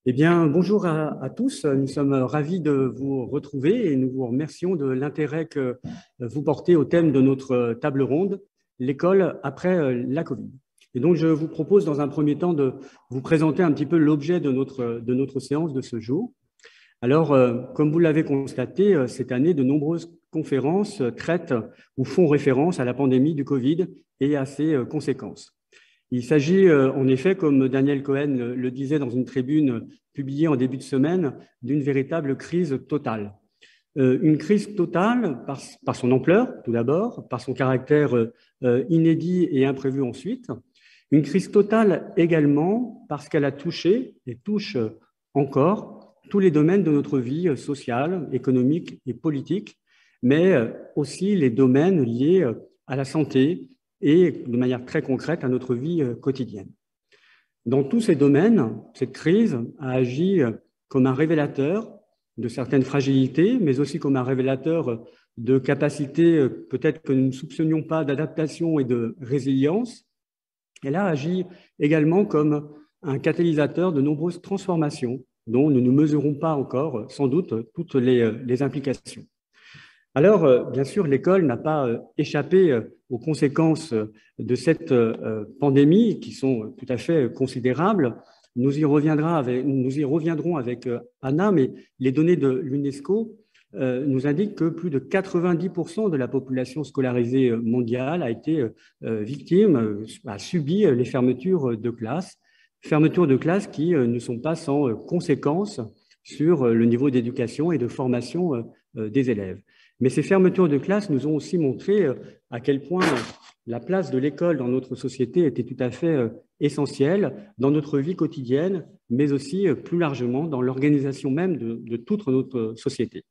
Eh bien, bonjour à tous. Nous sommes ravis de vous retrouver et nous vous remercions de l'intérêt que vous portez au thème de notre table ronde, l'école après la Covid. Et donc, je vous propose dans un premier temps de vous présenter un petit peu l'objet de notre séance de ce jour. Alors, comme vous l'avez constaté, cette année, de nombreuses conférences traitent ou font référence à la pandémie du Covid et à ses conséquences. Il s'agit en effet, comme Daniel Cohen le disait dans une tribune publiée en début de semaine, d'une véritable crise totale. Une crise totale par son ampleur, tout d'abord, par son caractère inédit et imprévu ensuite. Une crise totale également parce qu'elle a touché et touche encore tous les domaines de notre vie sociale, économique et politique, mais aussi les domaines liés à la santé, et de manière très concrète à notre vie quotidienne. Dans tous ces domaines, cette crise a agi comme un révélateur de certaines fragilités, mais aussi comme un révélateur de capacités peut-être que nous ne soupçonnions pas d'adaptation et de résilience. Elle a agi également comme un catalyseur de nombreuses transformations dont nous ne mesurons pas encore sans doute toutes les implications. Alors, bien sûr, l'école n'a pas échappé aux conséquences de cette pandémie qui sont tout à fait considérables. Nous y reviendrons avec Anna, mais les données de l'UNESCO nous indiquent que plus de 90% de la population scolarisée mondiale a été victime, a subi les fermetures de classes. Fermetures de classes qui ne sont pas sans conséquences sur le niveau d'éducation et de formation des élèves. Mais ces fermetures de classe nous ont aussi montré à quel point la place de l'école dans notre société était tout à fait essentielle dans notre vie quotidienne, mais aussi plus largement dans l'organisation même de toute notre société.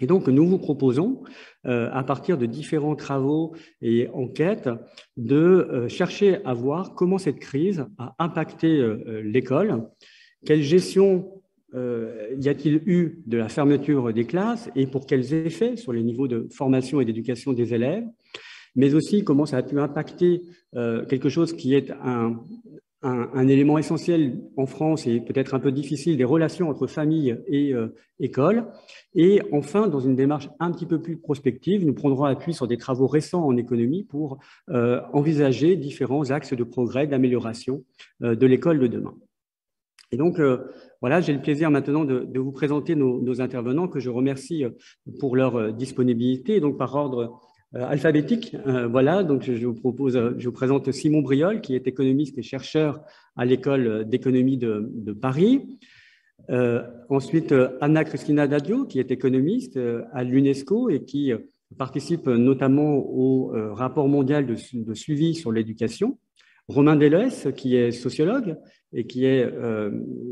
Et donc, nous vous proposons, à partir de différents travaux et enquêtes, de chercher à voir comment cette crise a impacté l'école, quelle gestion y a-t-il eu de la fermeture des classes et pour quels effets sur les niveaux de formation et d'éducation des élèves, mais aussi comment ça a pu impacter quelque chose qui est un élément essentiel en France et peut-être un peu difficile, des relations entre famille et école. Et enfin, dans une démarche un petit peu plus prospective, nous prendrons appui sur des travaux récents en économie pour envisager différents axes de progrès, d'amélioration de l'école de demain. Et donc, voilà, j'ai le plaisir maintenant de vous présenter nos intervenants que je remercie pour leur disponibilité. Donc, par ordre alphabétique, voilà, donc je vous présente Simon Briol, qui est économiste et chercheur à l'école d'économie de Paris. Ensuite, Anna Cristina Dadio, qui est économiste à l'UNESCO et qui participe notamment au rapport mondial de suivi sur l'éducation. Romain Deleuze, qui est sociologue et qui est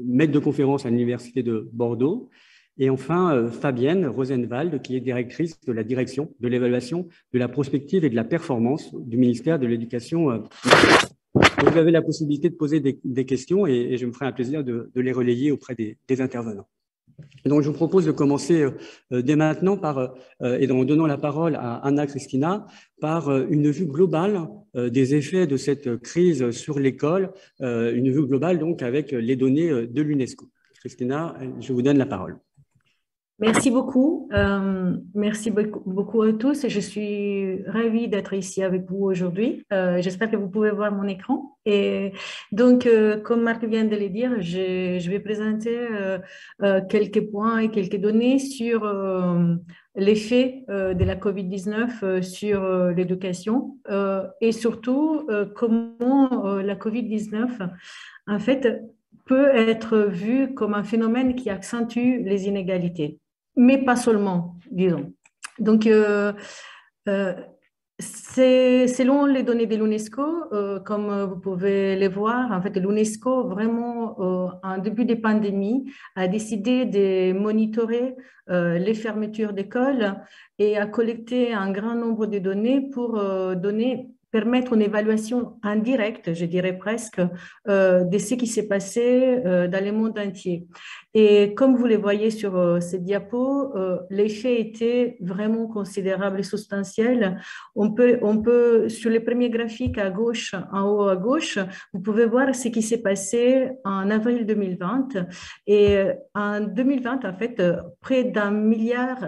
maître de conférence à l'Université de Bordeaux. Et enfin, Fabienne Rosenwald, qui est directrice de la direction de l'évaluation, de la prospective et de la performance du ministère de l'Éducation. Vous avez la possibilité de poser des questions et je me ferai un plaisir de les relayer auprès des intervenants. Et donc, je vous propose de commencer dès maintenant et en donnant la parole à Anna Cristina par une vue globale des effets de cette crise sur l'école, une vue globale donc avec les données de l'UNESCO. Cristina, je vous donne la parole. Merci beaucoup. Merci beaucoup à tous. Je suis ravie d'être ici avec vous aujourd'hui. J'espère que vous pouvez voir mon écran. Et donc, comme Marc vient de le dire, je vais présenter quelques points et quelques données sur l'effet de la COVID-19 sur l'éducation et surtout comment la COVID-19, en fait, peut être vue comme un phénomène qui accentue les inégalités, mais pas seulement, disons. Donc, selon les données de l'UNESCO, comme vous pouvez les voir, en fait, l'UNESCO, vraiment, en début de pandémie, a décidé de monitorer les fermetures d'écoles et a collecté un grand nombre de données pour donner permettre une évaluation indirecte, je dirais presque, de ce qui s'est passé dans le monde entier. Et comme vous le voyez sur ces diapos, l'effet était vraiment considérable et substantiel. On peut, sur les premiers graphiques à gauche, en haut à gauche, vous pouvez voir ce qui s'est passé en avril 2020. Et en 2020, en fait, près d'1,6 milliard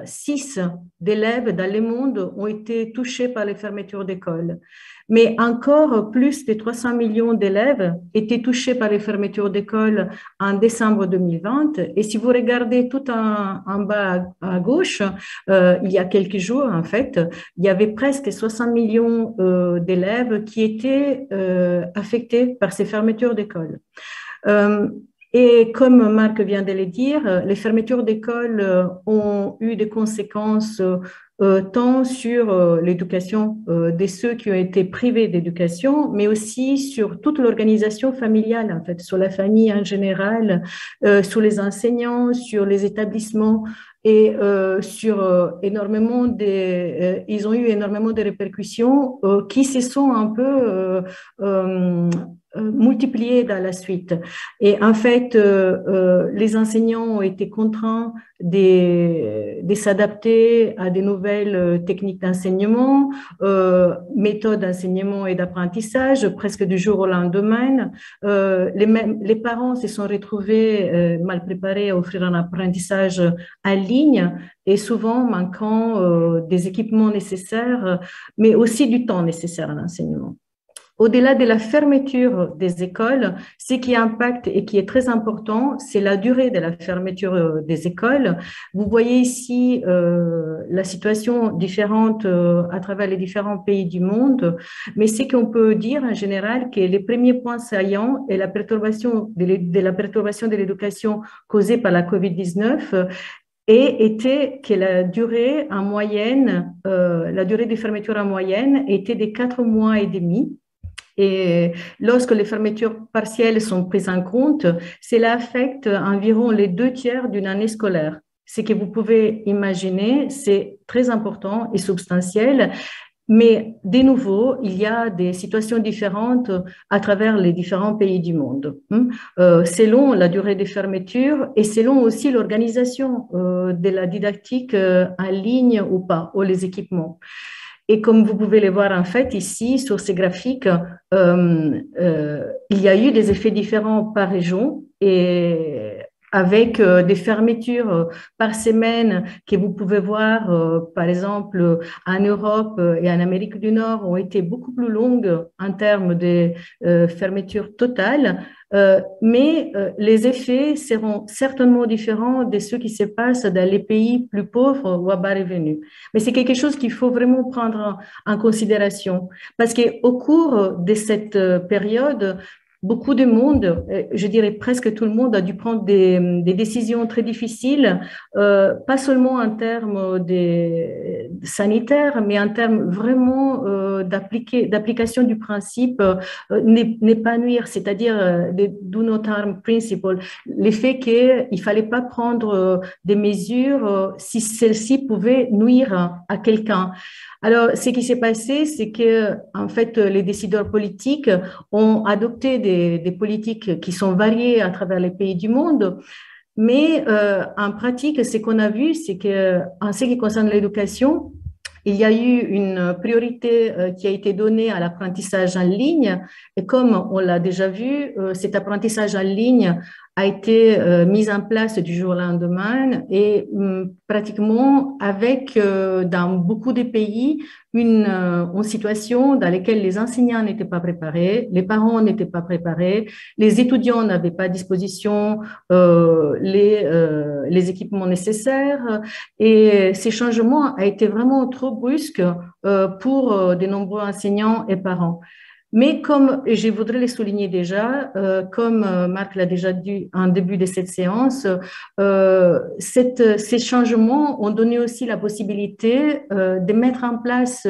d'élèves dans le monde ont été touchés par les fermetures d'écoles. Mais encore plus de 300 millions d'élèves étaient touchés par les fermetures d'écoles en décembre 2020. Et si vous regardez tout en bas à gauche, il y a quelques jours, en fait, il y avait presque 60 millions d'élèves qui étaient affectés par ces fermetures d'écoles. Et comme Marc vient de le dire, les fermetures d'écoles ont eu des conséquences tant sur l'éducation de ceux qui ont été privés d'éducation, mais aussi sur toute l'organisation familiale, en fait, sur la famille en général, sur les enseignants, sur les établissements et sur énormément ils ont eu énormément de répercussions qui se sont un peu multipliées dans la suite. Et en fait, les enseignants ont été contraints de s'adapter à des nouvelles techniques d'enseignement, méthodes d'enseignement et d'apprentissage, presque du jour au lendemain. Les parents se sont retrouvés mal préparés à offrir un apprentissage en ligne et souvent manquant des équipements nécessaires, mais aussi du temps nécessaire à l'enseignement. Au-delà de la fermeture des écoles, ce qui impacte et qui est très important, c'est la durée de la fermeture des écoles. Vous voyez ici la situation différente à travers les différents pays du monde, mais ce qu'on peut dire en général, que les premiers points saillants est la perturbation de l'éducation causée par la COVID-19 et était que la durée en moyenne, la durée de fermeture en moyenne était de 4 mois et demi. Et lorsque les fermetures partielles sont prises en compte, cela affecte environ les 2/3 d'une année scolaire. Ce que vous pouvez imaginer, c'est très important et substantiel. Mais de nouveau, il y a des situations différentes à travers les différents pays du monde, selon la durée des fermetures et selon aussi l'organisation de la didactique en ligne ou pas, ou les équipements. Et comme vous pouvez le voir en fait ici sur ces graphiques, il y a eu des effets différents par région et avec des fermetures par semaine que vous pouvez voir, par exemple, en Europe et en Amérique du Nord, ont été beaucoup plus longues en termes de fermetures totales. Mais les effets seront certainement différents de ceux qui se passent dans les pays plus pauvres ou à bas revenus. Mais c'est quelque chose qu'il faut vraiment prendre en considération parce qu'au cours de cette période, beaucoup de monde, je dirais presque tout le monde, a dû prendre des décisions très difficiles, pas seulement en termes sanitaires, mais en termes vraiment d'application du principe n'est pas nuire, c'est-à-dire do not harm principle, l'effet qu'il ne fallait pas prendre des mesures si celles-ci pouvaient nuire à quelqu'un. Alors, ce qui s'est passé, c'est que, en fait, les décideurs politiques ont adopté des politiques qui sont variées à travers les pays du monde. Mais en pratique, ce qu'on a vu, c'est que, en ce qui concerne l'éducation, il y a eu une priorité qui a été donnée à l'apprentissage en ligne. Et comme on l'a déjà vu, cet apprentissage en ligne a été mise en place du jour au lendemain et pratiquement avec, dans beaucoup de pays, une situation dans laquelle les enseignants n'étaient pas préparés, les parents n'étaient pas préparés, les étudiants n'avaient pas à disposition les équipements nécessaires et ces changements ont été vraiment trop brusques pour de nombreux enseignants et parents. Mais comme je voudrais le souligner déjà, comme Marc l'a déjà dit en début de cette séance, ces changements ont donné aussi la possibilité de mettre en place,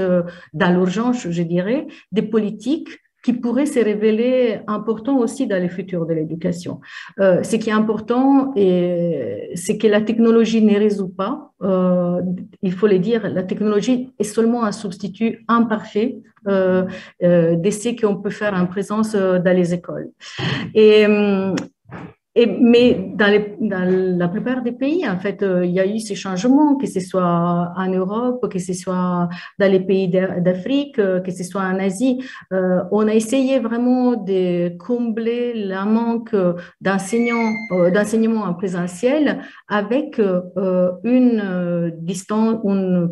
dans l'urgence, je dirais, des politiques qui pourrait se révéler important aussi dans le futur de l'éducation. Ce qui est important, c'est que la technologie ne résout pas. Il faut le dire, la technologie est seulement un substitut imparfait de ce qu'on peut faire en présence dans les écoles. Et, mais dans la plupart des pays, en fait, il y a eu ces changements, que ce soit en Europe, que ce soit dans les pays d'Afrique, que ce soit en Asie. On a essayé vraiment de combler le manque d'enseignement en présentiel avec une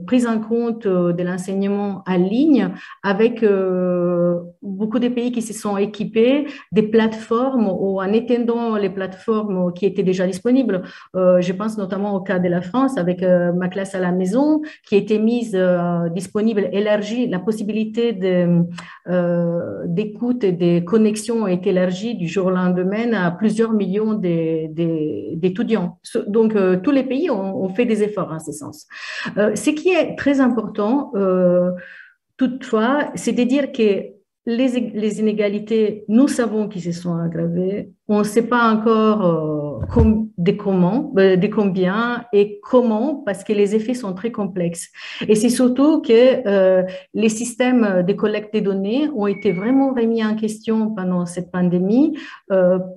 prise en compte de l'enseignement en ligne, avec beaucoup de pays qui se sont équipés des plateformes ou en étendant les plateformes qui étaient déjà disponibles. Je pense notamment au cas de la France avec ma classe à la maison qui était mise disponible, élargie, la possibilité d'écoute et de connexion est élargie du jour au lendemain à plusieurs millions d'étudiants. Donc, tous les pays ont fait des efforts en ce sens. Ce qui est très important, toutefois, c'est de dire que les inégalités, nous savons qu'ils se sont aggravées. On ne sait pas encore de combien et comment, parce que les effets sont très complexes. Et c'est surtout que les systèmes de collecte des données ont été vraiment remis en question pendant cette pandémie.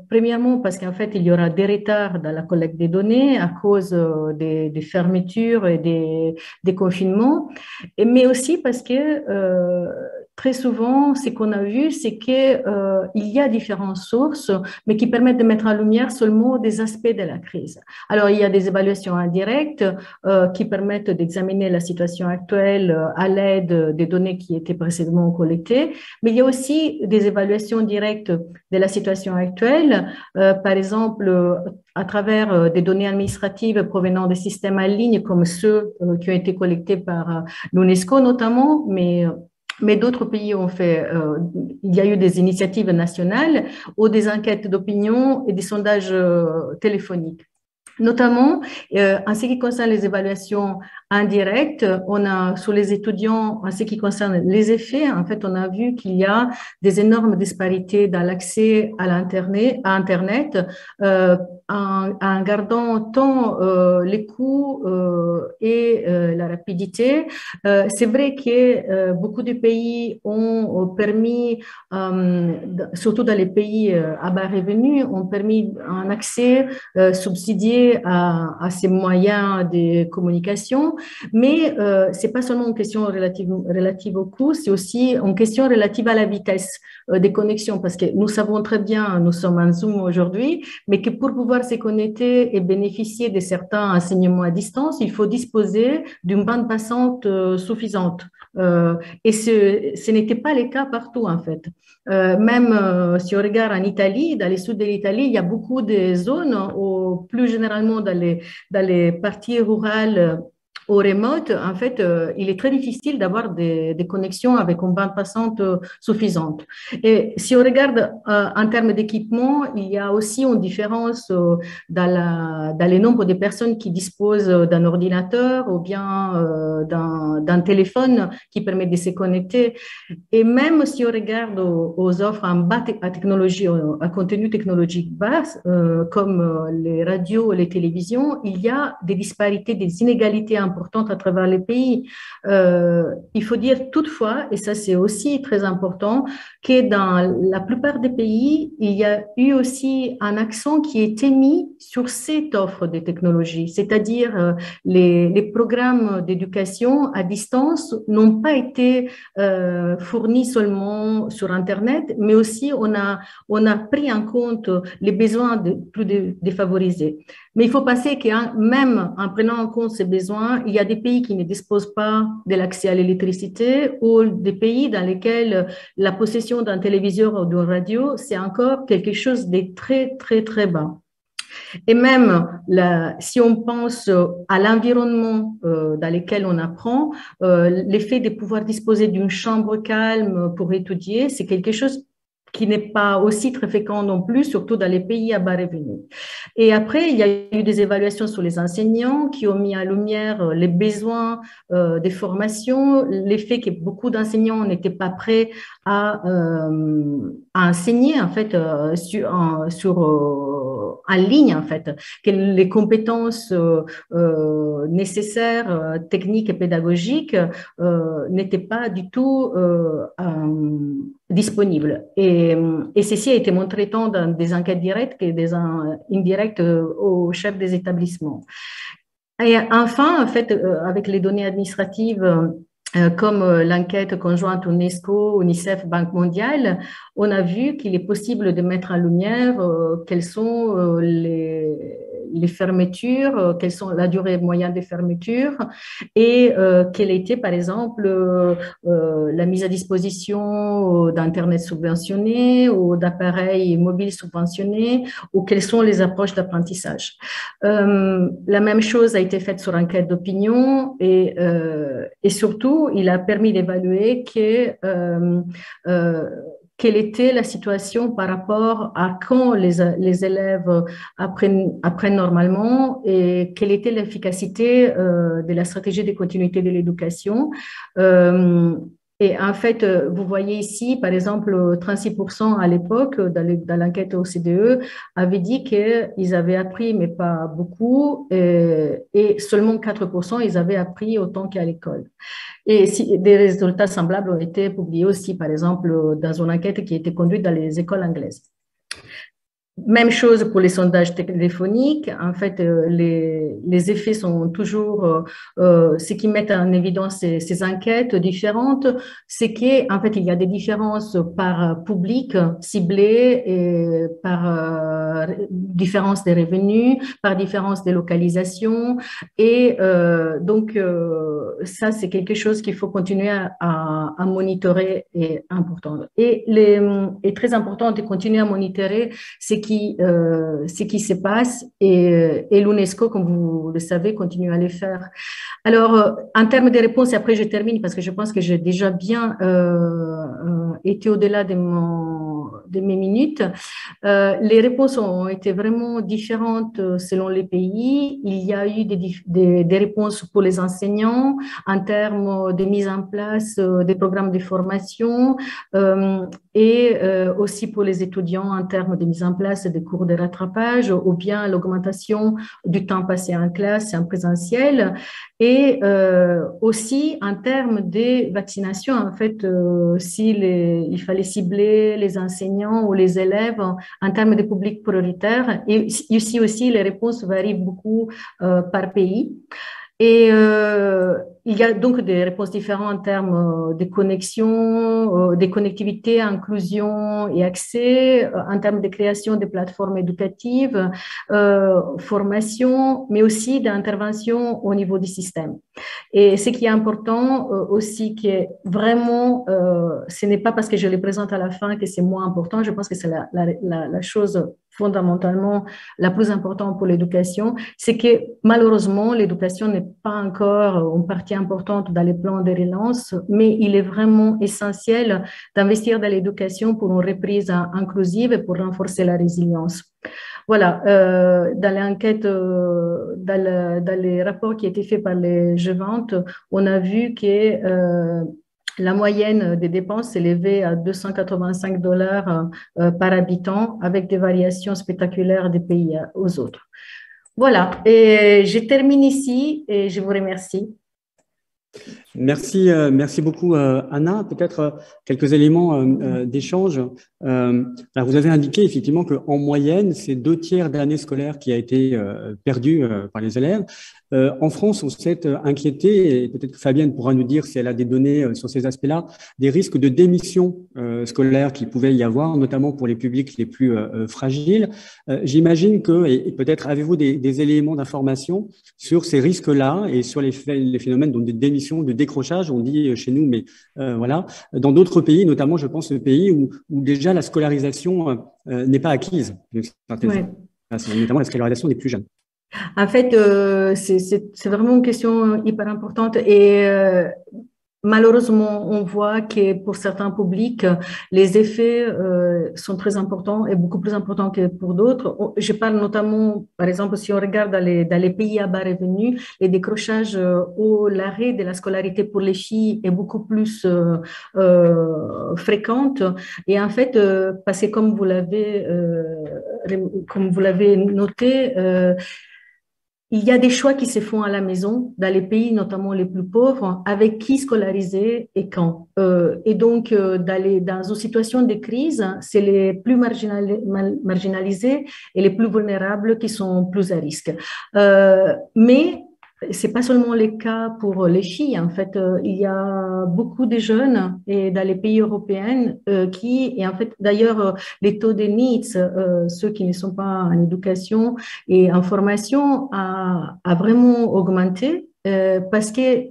Premièrement, parce qu'en fait, il y aura des retards dans la collecte des données à cause des fermetures et des confinements, mais aussi parce que très souvent, ce qu'on a vu, c'est qu'il y a différentes sources, mais qui permettent de mettre en lumière seulement des aspects de la crise. Alors, il y a des évaluations indirectes qui permettent d'examiner la situation actuelle à l'aide des données qui étaient précédemment collectées, mais il y a aussi des évaluations directes de la situation actuelle, par exemple, à travers des données administratives provenant des systèmes en ligne comme ceux qui ont été collectés par l'UNESCO notamment, mais d'autres pays ont fait, il y a eu des initiatives nationales ou des enquêtes d'opinion et des sondages téléphoniques. Notamment, en ce qui concerne les évaluations indirectes, on a sur les étudiants, en ce qui concerne les effets, en fait, on a vu qu'il y a des énormes disparités dans l'accès à Internet, en gardant tant les coûts et la rapidité. C'est vrai que beaucoup de pays ont permis, surtout dans les pays à bas revenus, ont permis un accès subsidié à ces moyens de communication, mais c'est pas seulement une question relative au coût, c'est aussi une question relative à la vitesse des connexions, parce que nous savons très bien, nous sommes en Zoom aujourd'hui, mais que pour pouvoir se connecter et bénéficier de certains enseignements à distance, il faut disposer d'une bande passante suffisante. Et ce n'était pas le cas partout, en fait. Même si on regarde en Italie, dans les sud de l'Italie, il y a beaucoup de zones, plus généralement dans les parties rurales au remote, en fait, il est très difficile d'avoir des connexions avec une bande passante suffisante. Et si on regarde en termes d'équipement, il y a aussi une différence dans le nombre de personnes qui disposent d'un ordinateur ou bien d'un téléphone qui permet de se connecter. Et même si on regarde aux offres en bas à technologie, à contenu technologique bas, comme les radios et les télévisions, il y a des disparités, des inégalités importantes à travers les pays. Il faut dire toutefois, et ça c'est aussi très important, que dans la plupart des pays, il y a eu aussi un accent qui a été mis sur cette offre de technologie, c'est-à-dire les programmes d'éducation à distance n'ont pas été fournis seulement sur Internet, mais aussi on a pris en compte les besoins des plus défavorisés. Mais il faut penser que même en prenant en compte ces besoins, il y a des pays qui ne disposent pas de l'accès à l'électricité ou des pays dans lesquels la possession d'un téléviseur ou d'une radio, c'est encore quelque chose de très, très, très bas. Et même si on pense à l'environnement dans lequel on apprend, l'effet de pouvoir disposer d'une chambre calme pour étudier, c'est quelque chose qui n'est pas aussi très fréquent non plus, surtout dans les pays à bas revenus. Et après, il y a eu des évaluations sur les enseignants qui ont mis en lumière les besoins des formations, l'effet que beaucoup d'enseignants n'étaient pas prêts à enseigner en fait en ligne en fait, que les compétences nécessaires, techniques et pédagogiques n'étaient pas du tout disponibles. Et ceci a été montré tant dans des enquêtes directes que des indirectes aux chefs des établissements. Et enfin, en fait, avec les données administratives, comme l'enquête conjointe UNESCO, UNICEF, Banque mondiale, on a vu qu'il est possible de mettre en lumière quelles sont les fermetures, quelles sont la durée moyenne des fermetures et quelle était, par exemple, la mise à disposition d'Internet subventionné ou d'appareils mobiles subventionnés ou quelles sont les approches d'apprentissage. La même chose a été faite sur enquête d'opinion et surtout, il a permis d'évaluer quelle était la situation par rapport à quand les élèves apprennent normalement et quelle était l'efficacité de la stratégie de continuité de l'éducation. Et en fait, vous voyez ici, par exemple, 36% à l'époque, dans l'enquête OCDE, avaient dit qu'ils avaient appris, mais pas beaucoup, et seulement 4%, ils avaient appris autant qu'à l'école. Et des résultats semblables ont été publiés aussi, par exemple, dans une enquête qui a été conduite dans les écoles anglaises. Même chose pour les sondages téléphoniques. En fait, les effets sont toujours ce qui met en évidence ces enquêtes différentes, c'est qu'en fait, il y a des différences par public ciblé et par différence des revenus, par différence des localisations. Et donc, ça, c'est quelque chose qu'il faut continuer à monitorer et important. Et très important de continuer à monitorer ce qui se passe et l'UNESCO, comme vous le savez, continue à le faire. Alors, en termes de réponses, et après je termine parce que je pense que j'ai déjà bien été au-delà de mes minutes. Les réponses ont été vraiment différentes selon les pays. Il y a eu des réponses pour les enseignants en termes de mise en place des programmes de formation et aussi pour les étudiants en termes de mise en place des cours de rattrapage ou bien l'augmentation du temps passé en classe et en présentiel. Et aussi en termes de vaccination, en fait, il fallait cibler les enseignants ou les élèves en termes de public prioritaire. Et ici aussi, les réponses varient beaucoup par pays. Et il y a donc des réponses différentes en termes de connexion, de connectivité, inclusion et accès, en termes de création de plateformes éducatives, formation, mais aussi d'intervention au niveau du système. Et ce qui est important aussi, qui est vraiment, ce n'est pas parce que je les présente à la fin que c'est moins important, je pense que c'est la chose fondamentalement la plus importante pour l'éducation, c'est que malheureusement, l'éducation n'est pas encore une partie importante dans les plans de relance, mais il est vraiment essentiel d'investir dans l'éducation pour une reprise inclusive et pour renforcer la résilience. Voilà, dans l'enquête, dans les rapports qui ont été faits par les G20, on a vu que la moyenne des dépenses s'élevait à $285 par habitant, avec des variations spectaculaires des pays aux autres. Voilà, et je termine ici et je vous remercie. Merci, merci beaucoup, Anna. Peut-être quelques éléments d'échange. Vous avez indiqué effectivement qu'en moyenne, c'est 2/3 d'année scolaire qui a été perdue par les élèves. En France, on s'est inquiété, et peut-être que Fabienne pourra nous dire si elle a des données sur ces aspects-là, des risques de démission scolaire qu'il pouvait y avoir, notamment pour les publics les plus fragiles. J'imagine que, et peut-être avez-vous des éléments d'information sur ces risques-là et sur les phénomènes de démission, de décrochage, on dit chez nous, mais voilà, dans d'autres pays, notamment, je pense, pays où déjà la scolarisation n'est pas acquise, notamment la scolarisation des plus jeunes. En fait, c'est vraiment une question hyper importante et malheureusement, on voit que pour certains publics, les effets sont très importants et beaucoup plus importants que pour d'autres. Je parle notamment, par exemple, si on regarde dans les pays à bas revenus, les décrochages ou l'arrêt de la scolarité pour les filles est beaucoup plus fréquente. Et en fait, parce que comme vous l'avez noté, il y a des choix qui se font à la maison, dans les pays notamment les plus pauvres, avec qui scolariser et quand. Et donc, dans une situation de crise, c'est les plus marginalisés et les plus vulnérables qui sont plus à risque. Mais c'est pas seulement le cas pour les filles. En fait, il y a beaucoup de jeunes et dans les pays européens et en fait, d'ailleurs, les taux de NEETs, ceux qui ne sont pas en éducation et en formation, a vraiment augmenté parce que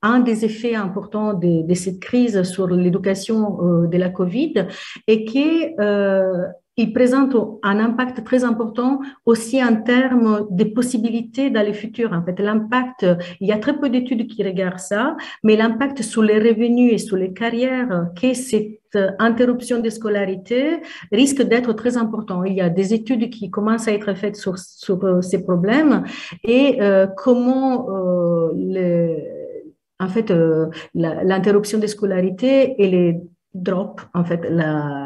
un des effets importants de cette crise sur l'éducation de la COVID est que il présente un impact très important aussi en termes de possibilités dans le futur. En fait, l'impact, il y a très peu d'études qui regardent ça, mais l'impact sur les revenus et sur les carrières que cette interruption de scolarité risque d'être très important. Il y a des études qui commencent à être faites sur ces problèmes et comment en fait, l'interruption de scolarité et les drops, en fait,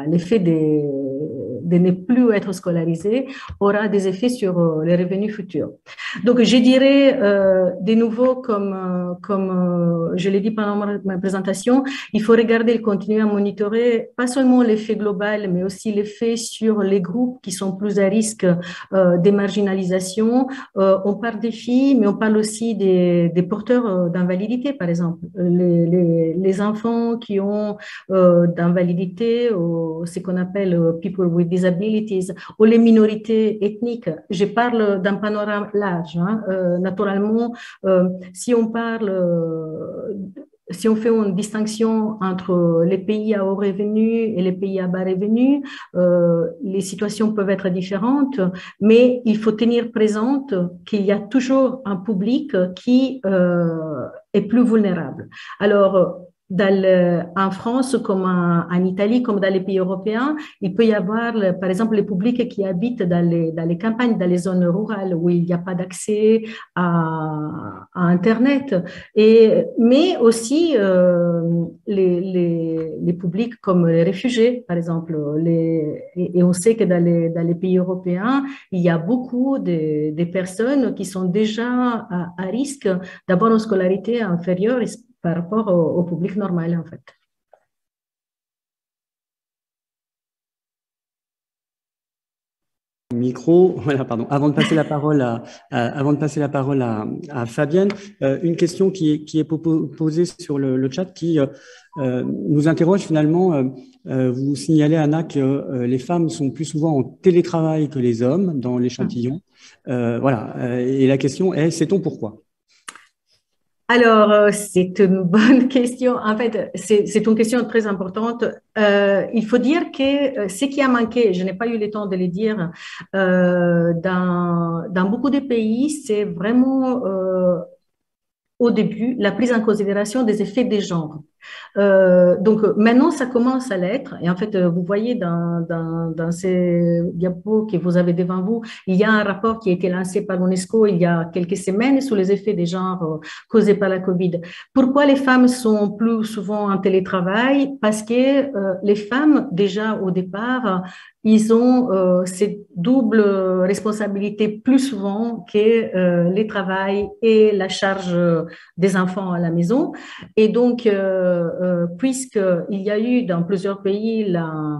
l'effet de ne plus être scolarisé aura des effets sur les revenus futurs. Donc, je dirais de nouveau, comme je l'ai dit pendant ma présentation, il faut regarder et continuer à monitorer pas seulement l'effet global, mais aussi l'effet sur les groupes qui sont plus à risque des marginalisations. On parle des filles, mais on parle aussi des porteurs d'invalidité, par exemple. Les enfants qui ont d'invalidité, ce qu'on appelle people with disabilities, ou les minorités ethniques. Je parle d'un panorama large. Naturellement, si on fait une distinction entre les pays à haut revenu et les pays à bas revenu, les situations peuvent être différentes, mais il faut tenir présente qu'il y a toujours un public qui est plus vulnérable. Alors, en France, comme en Italie, comme dans les pays européens, il peut y avoir, par exemple, les publics qui habitent dans les campagnes, dans les zones rurales où il n'y a pas d'accès à Internet. Mais aussi les publics comme les réfugiés, par exemple. Et on sait que dans les pays européens, il y a beaucoup de personnes qui sont déjà à risque d'avoir une scolarité inférieure par rapport au public normal, en fait. Micro, voilà, pardon. Avant de passer la parole à Fabienne, une question qui est posée sur le chat qui nous interroge finalement. Vous signalez, Anna, que les femmes sont plus souvent en télétravail que les hommes dans l'échantillon. Voilà. Et la question est, sait-on pourquoi? Alors, c'est une bonne question. En fait, c'est une question très importante. Il faut dire que ce qui a manqué, je n'ai pas eu le temps de le dire, dans beaucoup de pays, c'est vraiment au début la prise en considération des effets des genres. Donc maintenant, ça commence à l'être. Et en fait, vous voyez dans ces diapos que vous avez devant vous, il y a un rapport qui a été lancé par l'UNESCO il y a quelques semaines sur les effets des genres causés par la COVID. Pourquoi les femmes sont plus souvent en télétravail? Parce que les femmes, déjà au départ, ils ont cette double responsabilité plus souvent que les travails et la charge des enfants à la maison. Et donc, puisqu'il y a eu dans plusieurs pays la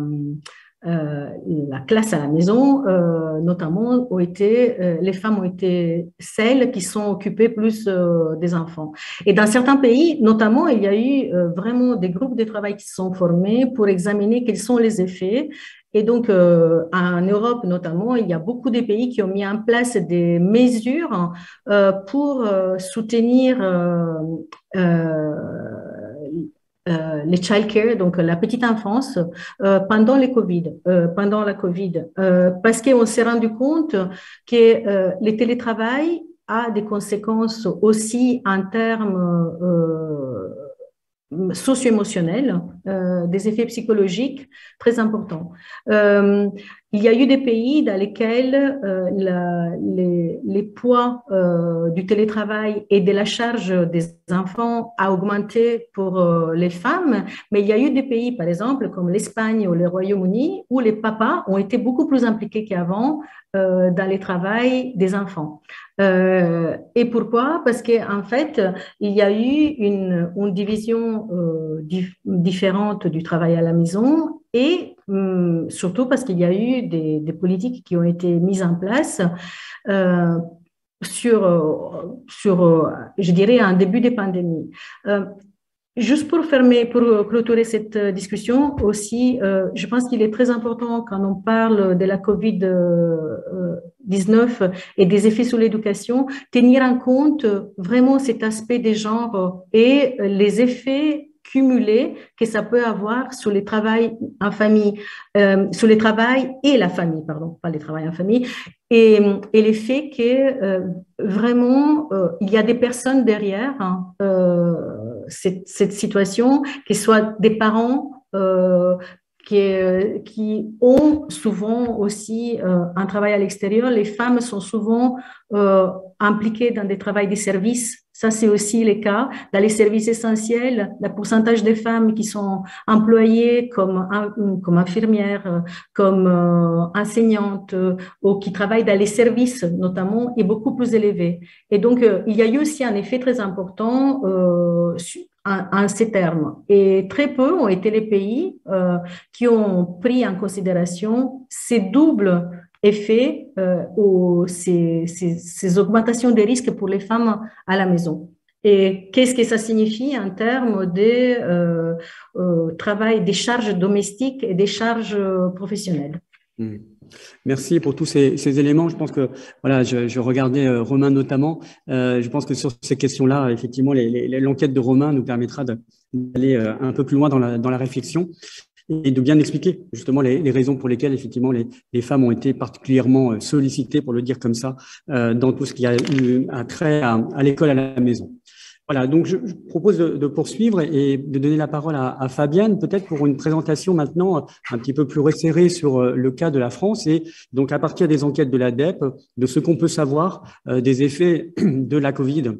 classe à la maison, notamment, les femmes ont été celles qui sont occupées plus des enfants. Et dans certains pays, notamment, il y a eu vraiment des groupes de travail qui se sont formés pour examiner quels sont les effets. Et donc, en Europe notamment, il y a beaucoup de pays qui ont mis en place des mesures pour soutenir les child care, donc la petite enfance, pendant la COVID, parce qu'on s'est rendu compte que le télétravail a des conséquences aussi en termes socio-émotionnels, des effets psychologiques très importants. Il y a eu des pays dans lesquels les poids du télétravail et de la charge des enfants a augmenté pour les femmes, mais il y a eu des pays, par exemple, comme l'Espagne ou le Royaume-Uni, où les papas ont été beaucoup plus impliqués qu'avant dans le travail des enfants. Et pourquoi? Parce qu'en fait, il y a eu une division différente du travail à la maison et surtout parce qu'il y a eu des politiques qui ont été mises en place je dirais, un début de pandémie. Juste pour clôturer cette discussion aussi, je pense qu'il est très important quand on parle de la COVID-19 et des effets sur l'éducation, tenir en compte vraiment cet aspect des genres et les effets cumulés que ça peut avoir sur le travail en famille, sur le travail et la famille, pardon, pas le travail en famille, et l'effet que vraiment il y a des personnes derrière cette situation, que ce soit des parents qui ont souvent aussi un travail à l'extérieur. Les femmes sont souvent impliquées dans des travaux de services. Ça, c'est aussi le cas. Dans les services essentiels, le pourcentage des femmes qui sont employées comme infirmières, comme enseignantes ou qui travaillent dans les services notamment est beaucoup plus élevé. Et donc, il y a eu aussi un effet très important en ces termes. Et très peu ont été les pays qui ont pris en considération ces doubles effets ou ces augmentations des risques pour les femmes à la maison. Et qu'est-ce que ça signifie en termes de travail, des charges domestiques et des charges professionnelles? Merci pour tous ces éléments. Je pense que, voilà, je regardais Romain notamment. Je pense que sur ces questions-là, effectivement, l'enquête de Romain nous permettra d'aller un peu plus loin dans la réflexion et de bien expliquer justement les raisons pour lesquelles, effectivement, les femmes ont été particulièrement sollicitées, pour le dire comme ça, dans tout ce qui a eu un trait à l'école, à la maison. Voilà, donc je propose de poursuivre et de donner la parole à Fabienne, peut-être pour une présentation maintenant un petit peu plus resserrée sur le cas de la France et donc à partir des enquêtes de l'ADEPE, de ce qu'on peut savoir des effets de la Covid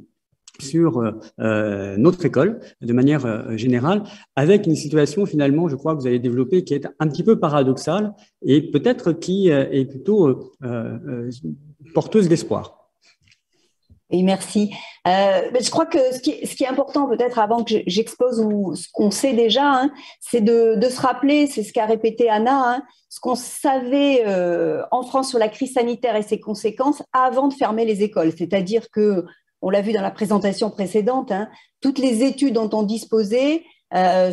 sur notre école de manière générale, avec une situation finalement, je crois que vous avez développée, qui est un petit peu paradoxale et peut-être qui est plutôt porteuse d'espoir. Et merci. Je crois que ce qui est important peut-être avant que j'expose ce qu'on sait déjà, hein, c'est de se rappeler, c'est ce qu'a répété Anna, hein, ce qu'on savait en France sur la crise sanitaire et ses conséquences avant de fermer les écoles. C'est-à-dire que, on l'a vu dans la présentation précédente, hein, toutes les études dont on disposait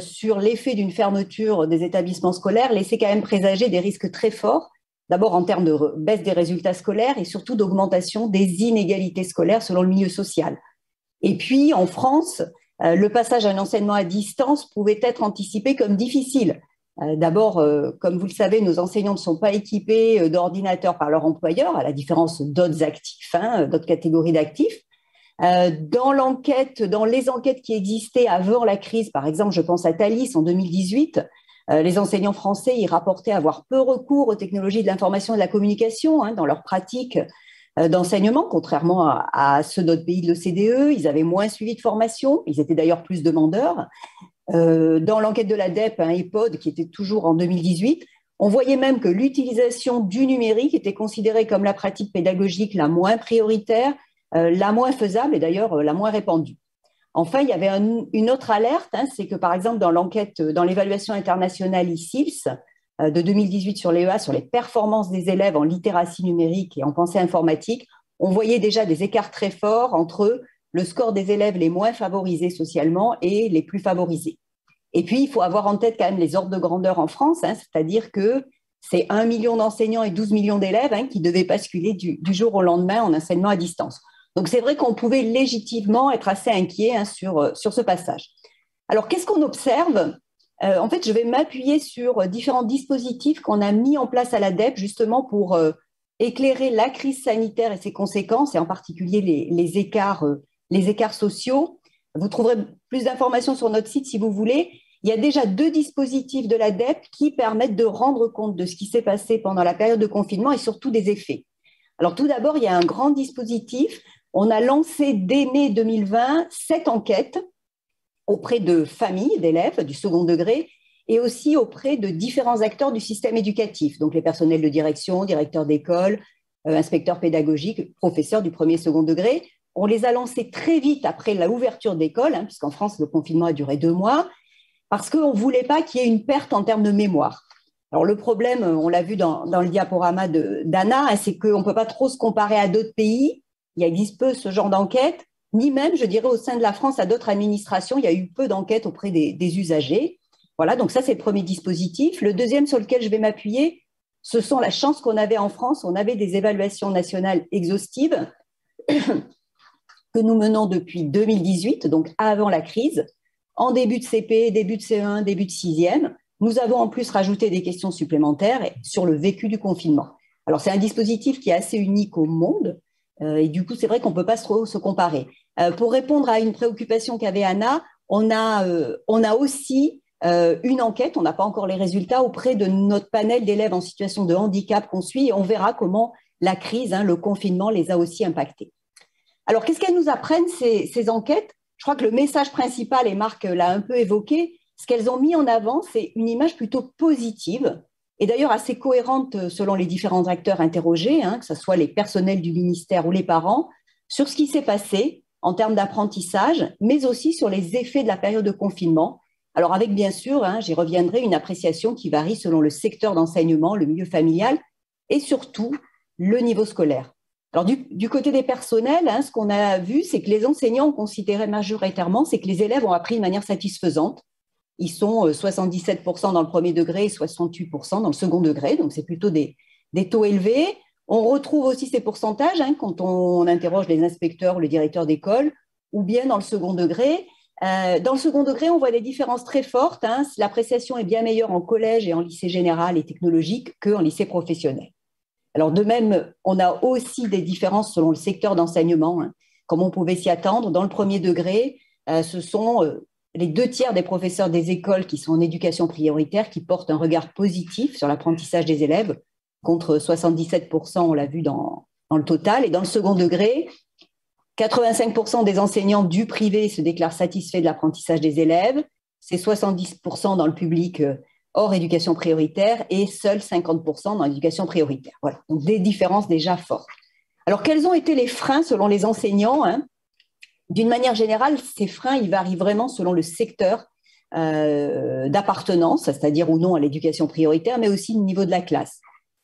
sur l'effet d'une fermeture des établissements scolaires laissaient quand même présager des risques très forts. D'abord en termes de baisse des résultats scolaires et surtout d'augmentation des inégalités scolaires selon le milieu social. Et puis, en France, le passage à un enseignement à distance pouvait être anticipé comme difficile. D'abord, comme vous le savez, nos enseignants ne sont pas équipés d'ordinateurs par leur employeur, à la différence d'autres actifs, hein, d'autres catégories d'actifs. Dans les enquêtes qui existaient avant la crise, par exemple, je pense à Thalys en 2018, les enseignants français y rapportaient avoir peu recours aux technologies de l'information et de la communication dans leur pratique d'enseignement, contrairement à ceux d'autres pays de l'OCDE. Ils avaient moins suivi de formation, ils étaient d'ailleurs plus demandeurs. Dans l'enquête de l'ADEPE, EPOD, qui était toujours en 2018, on voyait même que l'utilisation du numérique était considérée comme la pratique pédagogique la moins prioritaire, la moins faisable et d'ailleurs la moins répandue. Enfin, il y avait une autre alerte, hein, c'est que par exemple dans l'enquête, dans l'évaluation internationale ICILS de 2018 sur l'EEA, sur les performances des élèves en littératie numérique et en pensée informatique, on voyait déjà des écarts très forts entre le score des élèves les moins favorisés socialement et les plus favorisés. Et puis, il faut avoir en tête quand même les ordres de grandeur en France, hein, c'est-à-dire que c'est 1 million d'enseignants et 12 millions d'élèves qui devaient basculer du jour au lendemain en enseignement à distance. Donc, c'est vrai qu'on pouvait légitimement être assez inquiet sur ce passage. Alors, qu'est-ce qu'on observe ? En fait, je vais m'appuyer sur différents dispositifs qu'on a mis en place à l'ADEPE justement pour éclairer la crise sanitaire et ses conséquences, et en particulier les écarts sociaux. Vous trouverez plus d'informations sur notre site si vous voulez. Il y a déjà 2 dispositifs de l'ADEPE qui permettent de rendre compte de ce qui s'est passé pendant la période de confinement et surtout des effets. Alors tout d'abord, il y a un grand dispositif. On a lancé dès mai 2020 7 enquêtes auprès de familles d'élèves du second degré et aussi auprès de différents acteurs du système éducatif, donc les personnels de direction, directeurs d'école, inspecteurs pédagogiques, professeurs du premier et second degré. On les a lancés très vite après l'ouverture d'école, puisqu'en France, le confinement a duré 2 mois, parce qu'on ne voulait pas qu'il y ait une perte en termes de mémoire. Alors le problème, on l'a vu dans le diaporama d'Anna, c'est qu'on ne peut pas trop se comparer à d'autres pays. Il existe peu ce genre d'enquête, ni même, je dirais, au sein de la France, à d'autres administrations, il y a eu peu d'enquêtes auprès des usagers. Voilà, donc ça, c'est le premier dispositif. Le deuxième sur lequel je vais m'appuyer, ce sont la chance qu'on avait en France. On avait des évaluations nationales exhaustives que nous menons depuis 2018, donc avant la crise, en début de CP, début de CE1, début de 6e. Nous avons en plus rajouté des questions supplémentaires sur le vécu du confinement. Alors, c'est un dispositif qui est assez unique au monde, et du coup, c'est vrai qu'on ne peut pas trop se comparer. Pour répondre à une préoccupation qu'avait Anna, on a aussi une enquête, on n'a pas encore les résultats, auprès de notre panel d'élèves en situation de handicap qu'on suit, et on verra comment la crise, le confinement, les a aussi impactés. Alors, qu'est-ce qu'elles nous apprennent, ces enquêtes? Je crois que le message principal, et Marc l'a un peu évoqué, ce qu'elles ont mis en avant, c'est une image plutôt positive, et d'ailleurs assez cohérente selon les différents acteurs interrogés, que ce soit les personnels du ministère ou les parents, sur ce qui s'est passé en termes d'apprentissage, mais aussi sur les effets de la période de confinement. Alors avec bien sûr, j'y reviendrai, une appréciation qui varie selon le secteur d'enseignement, le milieu familial, et surtout le niveau scolaire. Alors du côté des personnels, ce qu'on a vu, c'est que les enseignants ont considéré majoritairement, c'est que les élèves ont appris de manière satisfaisante. Ils sont 77% dans le premier degré et 68% dans le second degré, donc c'est plutôt des taux élevés. On retrouve aussi ces pourcentages quand on interroge les inspecteurs ou les directeurs d'école, ou bien dans le second degré. Dans le second degré, on voit des différences très fortes. L'appréciation est bien meilleure en collège et en lycée général et technologique qu'en lycée professionnel. Alors de même, on a aussi des différences selon le secteur d'enseignement, comme on pouvait s'y attendre. Dans le premier degré, ce sont les 2/3 des professeurs des écoles qui sont en éducation prioritaire qui portent un regard positif sur l'apprentissage des élèves, contre 77%, on l'a vu dans le total. Et dans le second degré, 85% des enseignants du privé se déclarent satisfaits de l'apprentissage des élèves. C'est 70% dans le public hors éducation prioritaire et seuls 50% dans l'éducation prioritaire. Voilà, donc des différences déjà fortes. Alors, quels ont été les freins selon les enseignants? D'une manière générale, ces freins, ils varient vraiment selon le secteur d'appartenance, c'est-à-dire ou non à l'éducation prioritaire, mais aussi le niveau de la classe.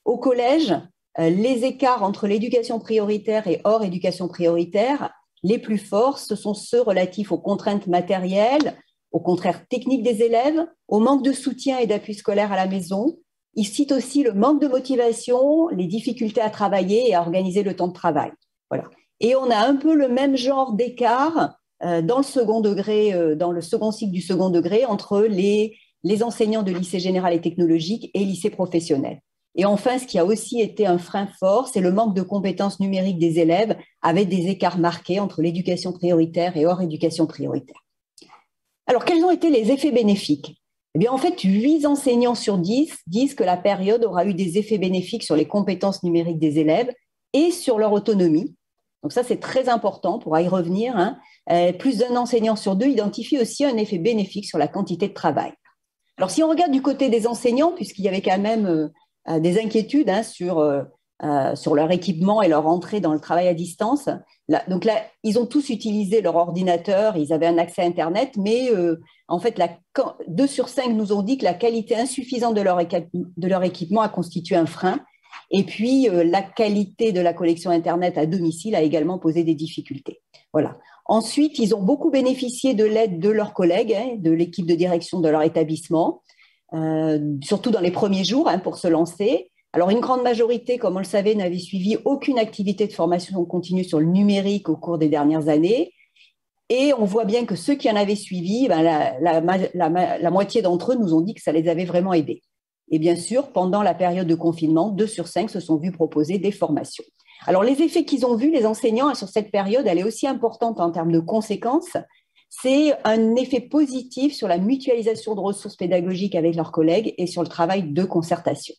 Au collège, les écarts entre l'éducation prioritaire et hors éducation prioritaire, les plus forts, ce sont ceux relatifs aux contraintes matérielles, aux contraintes techniques des élèves, au manque de soutien et d'appui scolaire à la maison. Ils citent aussi le manque de motivation, les difficultés à travailler et à organiser le temps de travail. Voilà. Et on a un peu le même genre d'écart dans le second degré, dans le second cycle du second degré, entre les enseignants de lycée général et technologique et lycée professionnel. Et enfin, ce qui a aussi été un frein fort, c'est le manque de compétences numériques des élèves, avec des écarts marqués entre l'éducation prioritaire et hors éducation prioritaire. Alors, quels ont été les effets bénéfiques? Eh bien, en fait, 8 enseignants sur 10 disent que la période aura eu des effets bénéfiques sur les compétences numériques des élèves et sur leur autonomie. Donc ça, c'est très important pour y revenir. Plus d'un enseignant sur 2 identifie aussi un effet bénéfique sur la quantité de travail. Alors, si on regarde du côté des enseignants, puisqu'il y avait quand même des inquiétudes sur leur équipement et leur entrée dans le travail à distance. Donc là, ils ont tous utilisé leur ordinateur, ils avaient un accès à Internet, mais en fait, 2 sur 5 nous ont dit que la qualité insuffisante de leur équipement a constitué un frein. Et puis, la qualité de la connexion Internet à domicile a également posé des difficultés. Voilà. Ensuite, ils ont beaucoup bénéficié de l'aide de leurs collègues, de l'équipe de direction de leur établissement, surtout dans les premiers jours pour se lancer. Alors, une grande majorité, comme on le savait, n'avait suivi aucune activité de formation continue sur le numérique au cours des dernières années. Et on voit bien que ceux qui en avaient suivi, la moitié d'entre eux nous ont dit que ça les avait vraiment aidés. Et bien sûr, pendant la période de confinement, 2 sur 5 se sont vus proposer des formations. Alors, les effets qu'ils ont vus, les enseignants, sur cette période, elle est aussi importante en termes de conséquences. C'est un effet positif sur la mutualisation de ressources pédagogiques avec leurs collègues et sur le travail de concertation.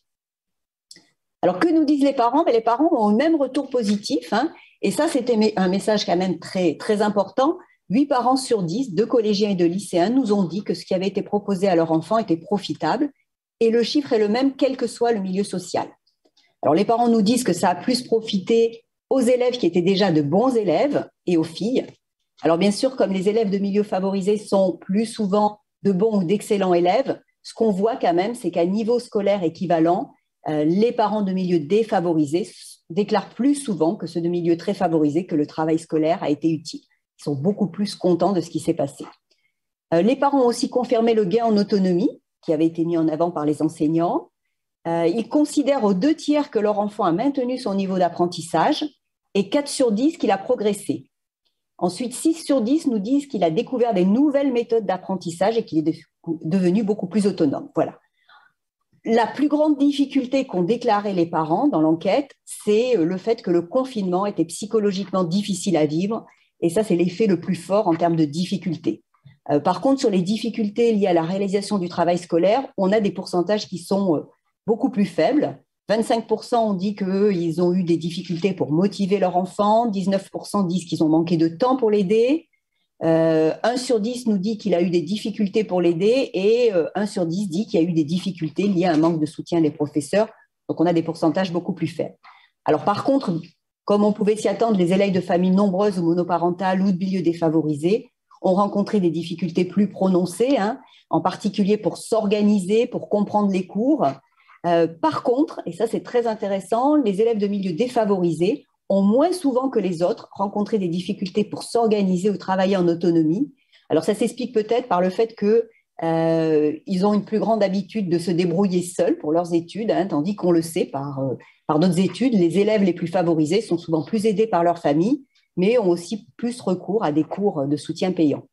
Alors, que nous disent les parents? Les parents ont le même retour positif, hein, et ça, c'était un message quand même très, très important. 8 parents sur 10, de collégiens et de lycéens, nous ont dit que ce qui avait été proposé à leur enfant était profitable, et le chiffre est le même, quel que soit le milieu social. Alors, les parents nous disent que ça a plus profité aux élèves qui étaient déjà de bons élèves et aux filles. Alors, bien sûr, comme les élèves de milieux favorisés sont plus souvent de bons ou d'excellents élèves, ce qu'on voit quand même, c'est qu'à niveau scolaire équivalent, les parents de milieux défavorisés déclarent plus souvent que ceux de milieux très favorisés que le travail scolaire a été utile. Ils sont beaucoup plus contents de ce qui s'est passé. Les parents ont aussi confirmé le gain en autonomie qui avait été mis en avant par les enseignants. Ils considèrent aux 2 tiers que leur enfant a maintenu son niveau d'apprentissage et 4 sur 10 qu'il a progressé. Ensuite, 6 sur 10 nous disent qu'il a découvert des nouvelles méthodes d'apprentissage et qu'il est devenu beaucoup plus autonome. Voilà. La plus grande difficulté qu'ont déclaré les parents dans l'enquête, c'est le fait que le confinement était psychologiquement difficile à vivre. Et ça, c'est l'effet le plus fort en termes de difficultés. Par contre, sur les difficultés liées à la réalisation du travail scolaire, on a des pourcentages qui sont beaucoup plus faibles. 25% ont dit qu'ils ont eu des difficultés pour motiver leur enfant, 19% disent qu'ils ont manqué de temps pour l'aider, 1 sur 10 nous dit qu'il a eu des difficultés pour l'aider et 1 sur 10 dit qu'il y a eu des difficultés liées à un manque de soutien des professeurs. Donc, on a des pourcentages beaucoup plus faibles. Alors, par contre, comme on pouvait s'y attendre, les élèves de familles nombreuses ou monoparentales ou de milieux défavorisés ont rencontré des difficultés plus prononcées, hein, en particulier pour s'organiser, pour comprendre les cours. Par contre, et ça c'est très intéressant, les élèves de milieux défavorisés ont moins souvent que les autres rencontré des difficultés pour s'organiser ou travailler en autonomie. Alors ça s'explique peut-être par le fait qu'ils ont une plus grande habitude de se débrouiller seuls pour leurs études, hein, tandis qu'on le sait par d'autres études, les élèves les plus favorisés sont souvent plus aidés par leur famille, mais ont aussi plus recours à des cours de soutien payants.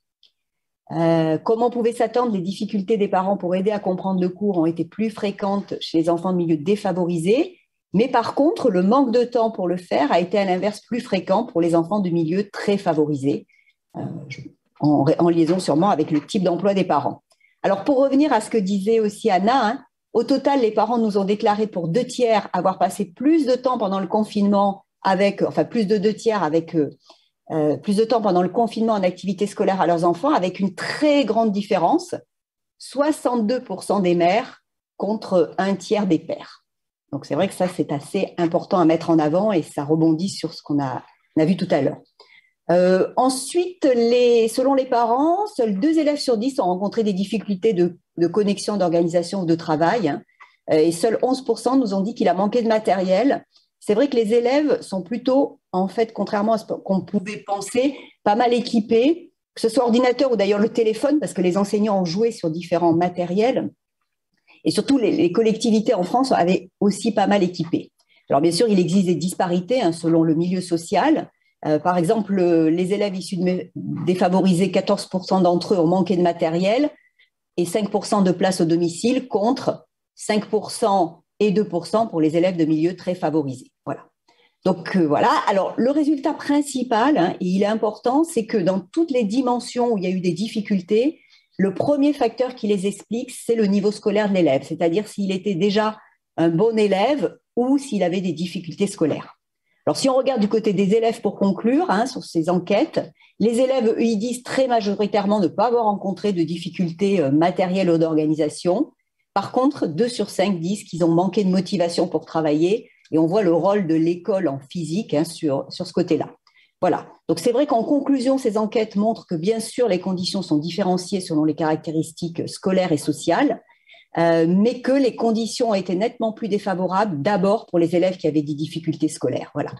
Comme on pouvait s'attendre, les difficultés des parents pour aider à comprendre le cours ont été plus fréquentes chez les enfants de milieux défavorisés, mais par contre, le manque de temps pour le faire a été à l'inverse plus fréquent pour les enfants de milieux très favorisés, en liaison sûrement avec le type d'emploi des parents. Alors, pour revenir à ce que disait aussi Anna, hein, au total, les parents nous ont déclaré pour 2 tiers avoir passé plus de temps pendant le confinement plus de 2 tiers avec plus de temps pendant le confinement en activité scolaire à leurs enfants, avec une très grande différence, 62% des mères contre 1 tiers des pères. Donc, c'est vrai que ça, c'est assez important à mettre en avant et ça rebondit sur ce qu'on a vu tout à l'heure. Ensuite, selon les parents, seuls 2 élèves sur 10 ont rencontré des difficultés de connexion, d'organisation ou de travail, hein, et seuls 11% nous ont dit qu'il a manqué de matériel. C'est vrai que les élèves sont plutôt, en fait, contrairement à ce qu'on pouvait penser, pas mal équipés, que ce soit ordinateur ou d'ailleurs le téléphone, parce que les enseignants ont joué sur différents matériels. Et surtout, les collectivités en France avaient aussi pas mal équipé. Alors, bien sûr, il existe des disparités hein, selon le milieu social. Par exemple, les élèves issus de défavorisés, 14% d'entre eux ont manqué de matériel et 5% de places au domicile contre 5% et 2% pour les élèves de milieux très favorisés. Voilà. Donc, voilà. Alors, le résultat principal, hein, et il est important, c'est que dans toutes les dimensions où il y a eu des difficultés, le premier facteur qui les explique, c'est le niveau scolaire de l'élève, c'est-à-dire s'il était déjà un bon élève ou s'il avait des difficultés scolaires. Alors, si on regarde du côté des élèves pour conclure, hein, sur ces enquêtes, les élèves, eux, ils disent très majoritairement ne pas avoir rencontré de difficultés matérielles ou d'organisation. Par contre, 2 sur 5 disent qu'ils ont manqué de motivation pour travailler et on voit le rôle de l'école en physique hein, sur ce côté-là. Voilà. Donc, c'est vrai qu'en conclusion, ces enquêtes montrent que, bien sûr, les conditions sont différenciées selon les caractéristiques scolaires et sociales, mais que les conditions ont été nettement plus défavorables, d'abord pour les élèves qui avaient des difficultés scolaires. Voilà.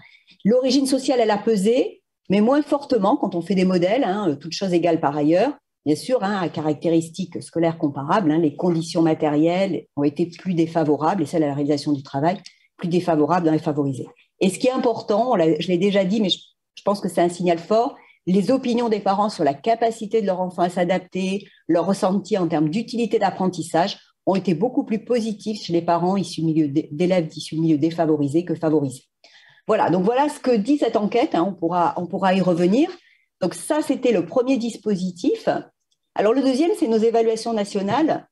L'origine sociale, elle a pesé, mais moins fortement quand on fait des modèles, hein, toutes choses égales par ailleurs. Bien sûr, hein, à caractéristiques scolaires comparables, hein, les conditions matérielles ont été plus défavorables et celles à la réalisation du travail plus défavorables dans les favorisés. Et ce qui est important, je l'ai déjà dit, mais je pense que c'est un signal fort, les opinions des parents sur la capacité de leur enfant à s'adapter, leur ressenti en termes d'utilité d'apprentissage ont été beaucoup plus positifs chez les parents d'élèves issus de milieux défavorisés que favorisés. Voilà, donc voilà ce que dit cette enquête, hein, on pourra y revenir. Donc ça, c'était le premier dispositif. Alors le deuxième, c'est nos évaluations nationales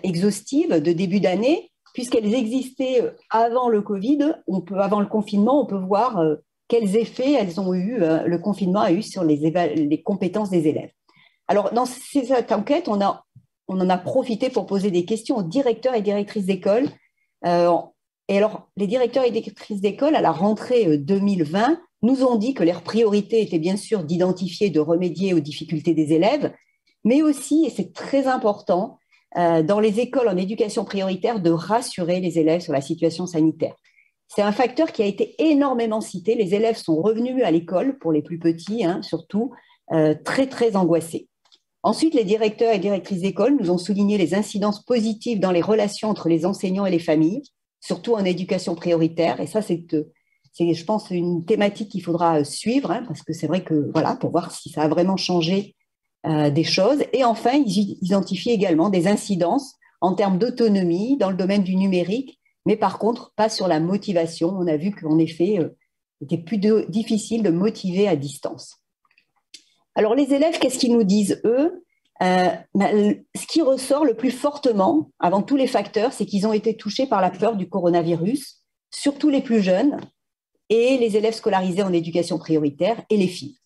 exhaustives de début d'année, puisqu'elles existaient avant le Covid, avant le confinement, on peut voir quels effets le confinement a eu sur les compétences des élèves. Alors dans cette enquête, on en a profité pour poser des questions aux directeurs et directrices d'école. Et alors, les directeurs et directrices d'école, à la rentrée 2020, nous ont dit que leur priorité était bien sûr d'identifier et de remédier aux difficultés des élèves, mais aussi, et c'est très important, dans les écoles en éducation prioritaire, de rassurer les élèves sur la situation sanitaire. C'est un facteur qui a été énormément cité. Les élèves sont revenus à l'école, pour les plus petits, hein, surtout, très, très angoissés. Ensuite, les directeurs et directrices d'école nous ont souligné les incidences positives dans les relations entre les enseignants et les familles, surtout en éducation prioritaire. Et ça, c'est je pense, une thématique qu'il faudra suivre, hein, parce que c'est vrai que, voilà, pour voir si ça a vraiment changé des choses. Et enfin, ils identifient également des incidences en termes d'autonomie dans le domaine du numérique, mais par contre, pas sur la motivation. On a vu qu'en effet, c'était plus difficile de motiver à distance. Alors, les élèves, qu'est-ce qu'ils nous disent, eux ? Ce qui ressort le plus fortement, avant tous les facteurs, c'est qu'ils ont été touchés par la peur du coronavirus, surtout les plus jeunes, et les élèves scolarisés en éducation prioritaire et les filles.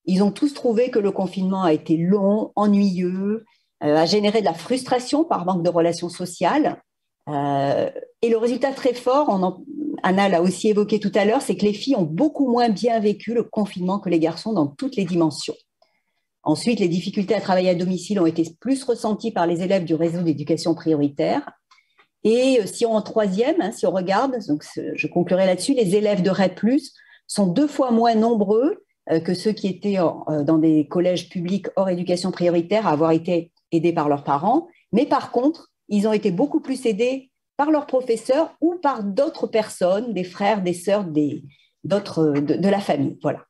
Ils ont tous trouvé que le confinement a été long, ennuyeux, a généré de la frustration par manque de relations sociales. Et le résultat très fort, Anna l'a aussi évoqué tout à l'heure, c'est que les filles ont beaucoup moins bien vécu le confinement que les garçons dans toutes les dimensions. Ensuite, les difficultés à travailler à domicile ont été plus ressenties par les élèves du réseau d'éducation prioritaire. Et si on regarde, donc je conclurai là-dessus, les élèves de REP+, sont 2 fois moins nombreux que ceux qui étaient dans des collèges publics hors éducation prioritaire à avoir été aidés par leurs parents. Mais par contre, ils ont été beaucoup plus aidés par leurs professeurs ou par d'autres personnes, des frères, des sœurs, de la famille. Voilà.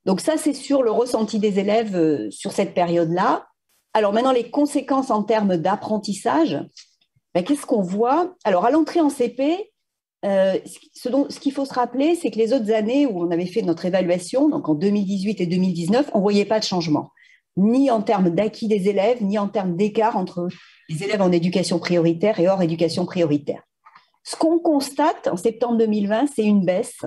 Donc ça, c'est sur le ressenti des élèves sur cette période-là. Alors maintenant, les conséquences en termes d'apprentissage, qu'est-ce qu'on voit ? Alors à l'entrée en CP, ce qu'il faut se rappeler, c'est que les autres années où on avait fait notre évaluation, donc en 2018 et 2019, on ne voyait pas de changement, ni en termes d'acquis des élèves, ni en termes d'écart entre les élèves en éducation prioritaire et hors éducation prioritaire. Ce qu'on constate en septembre 2020, c'est une baisse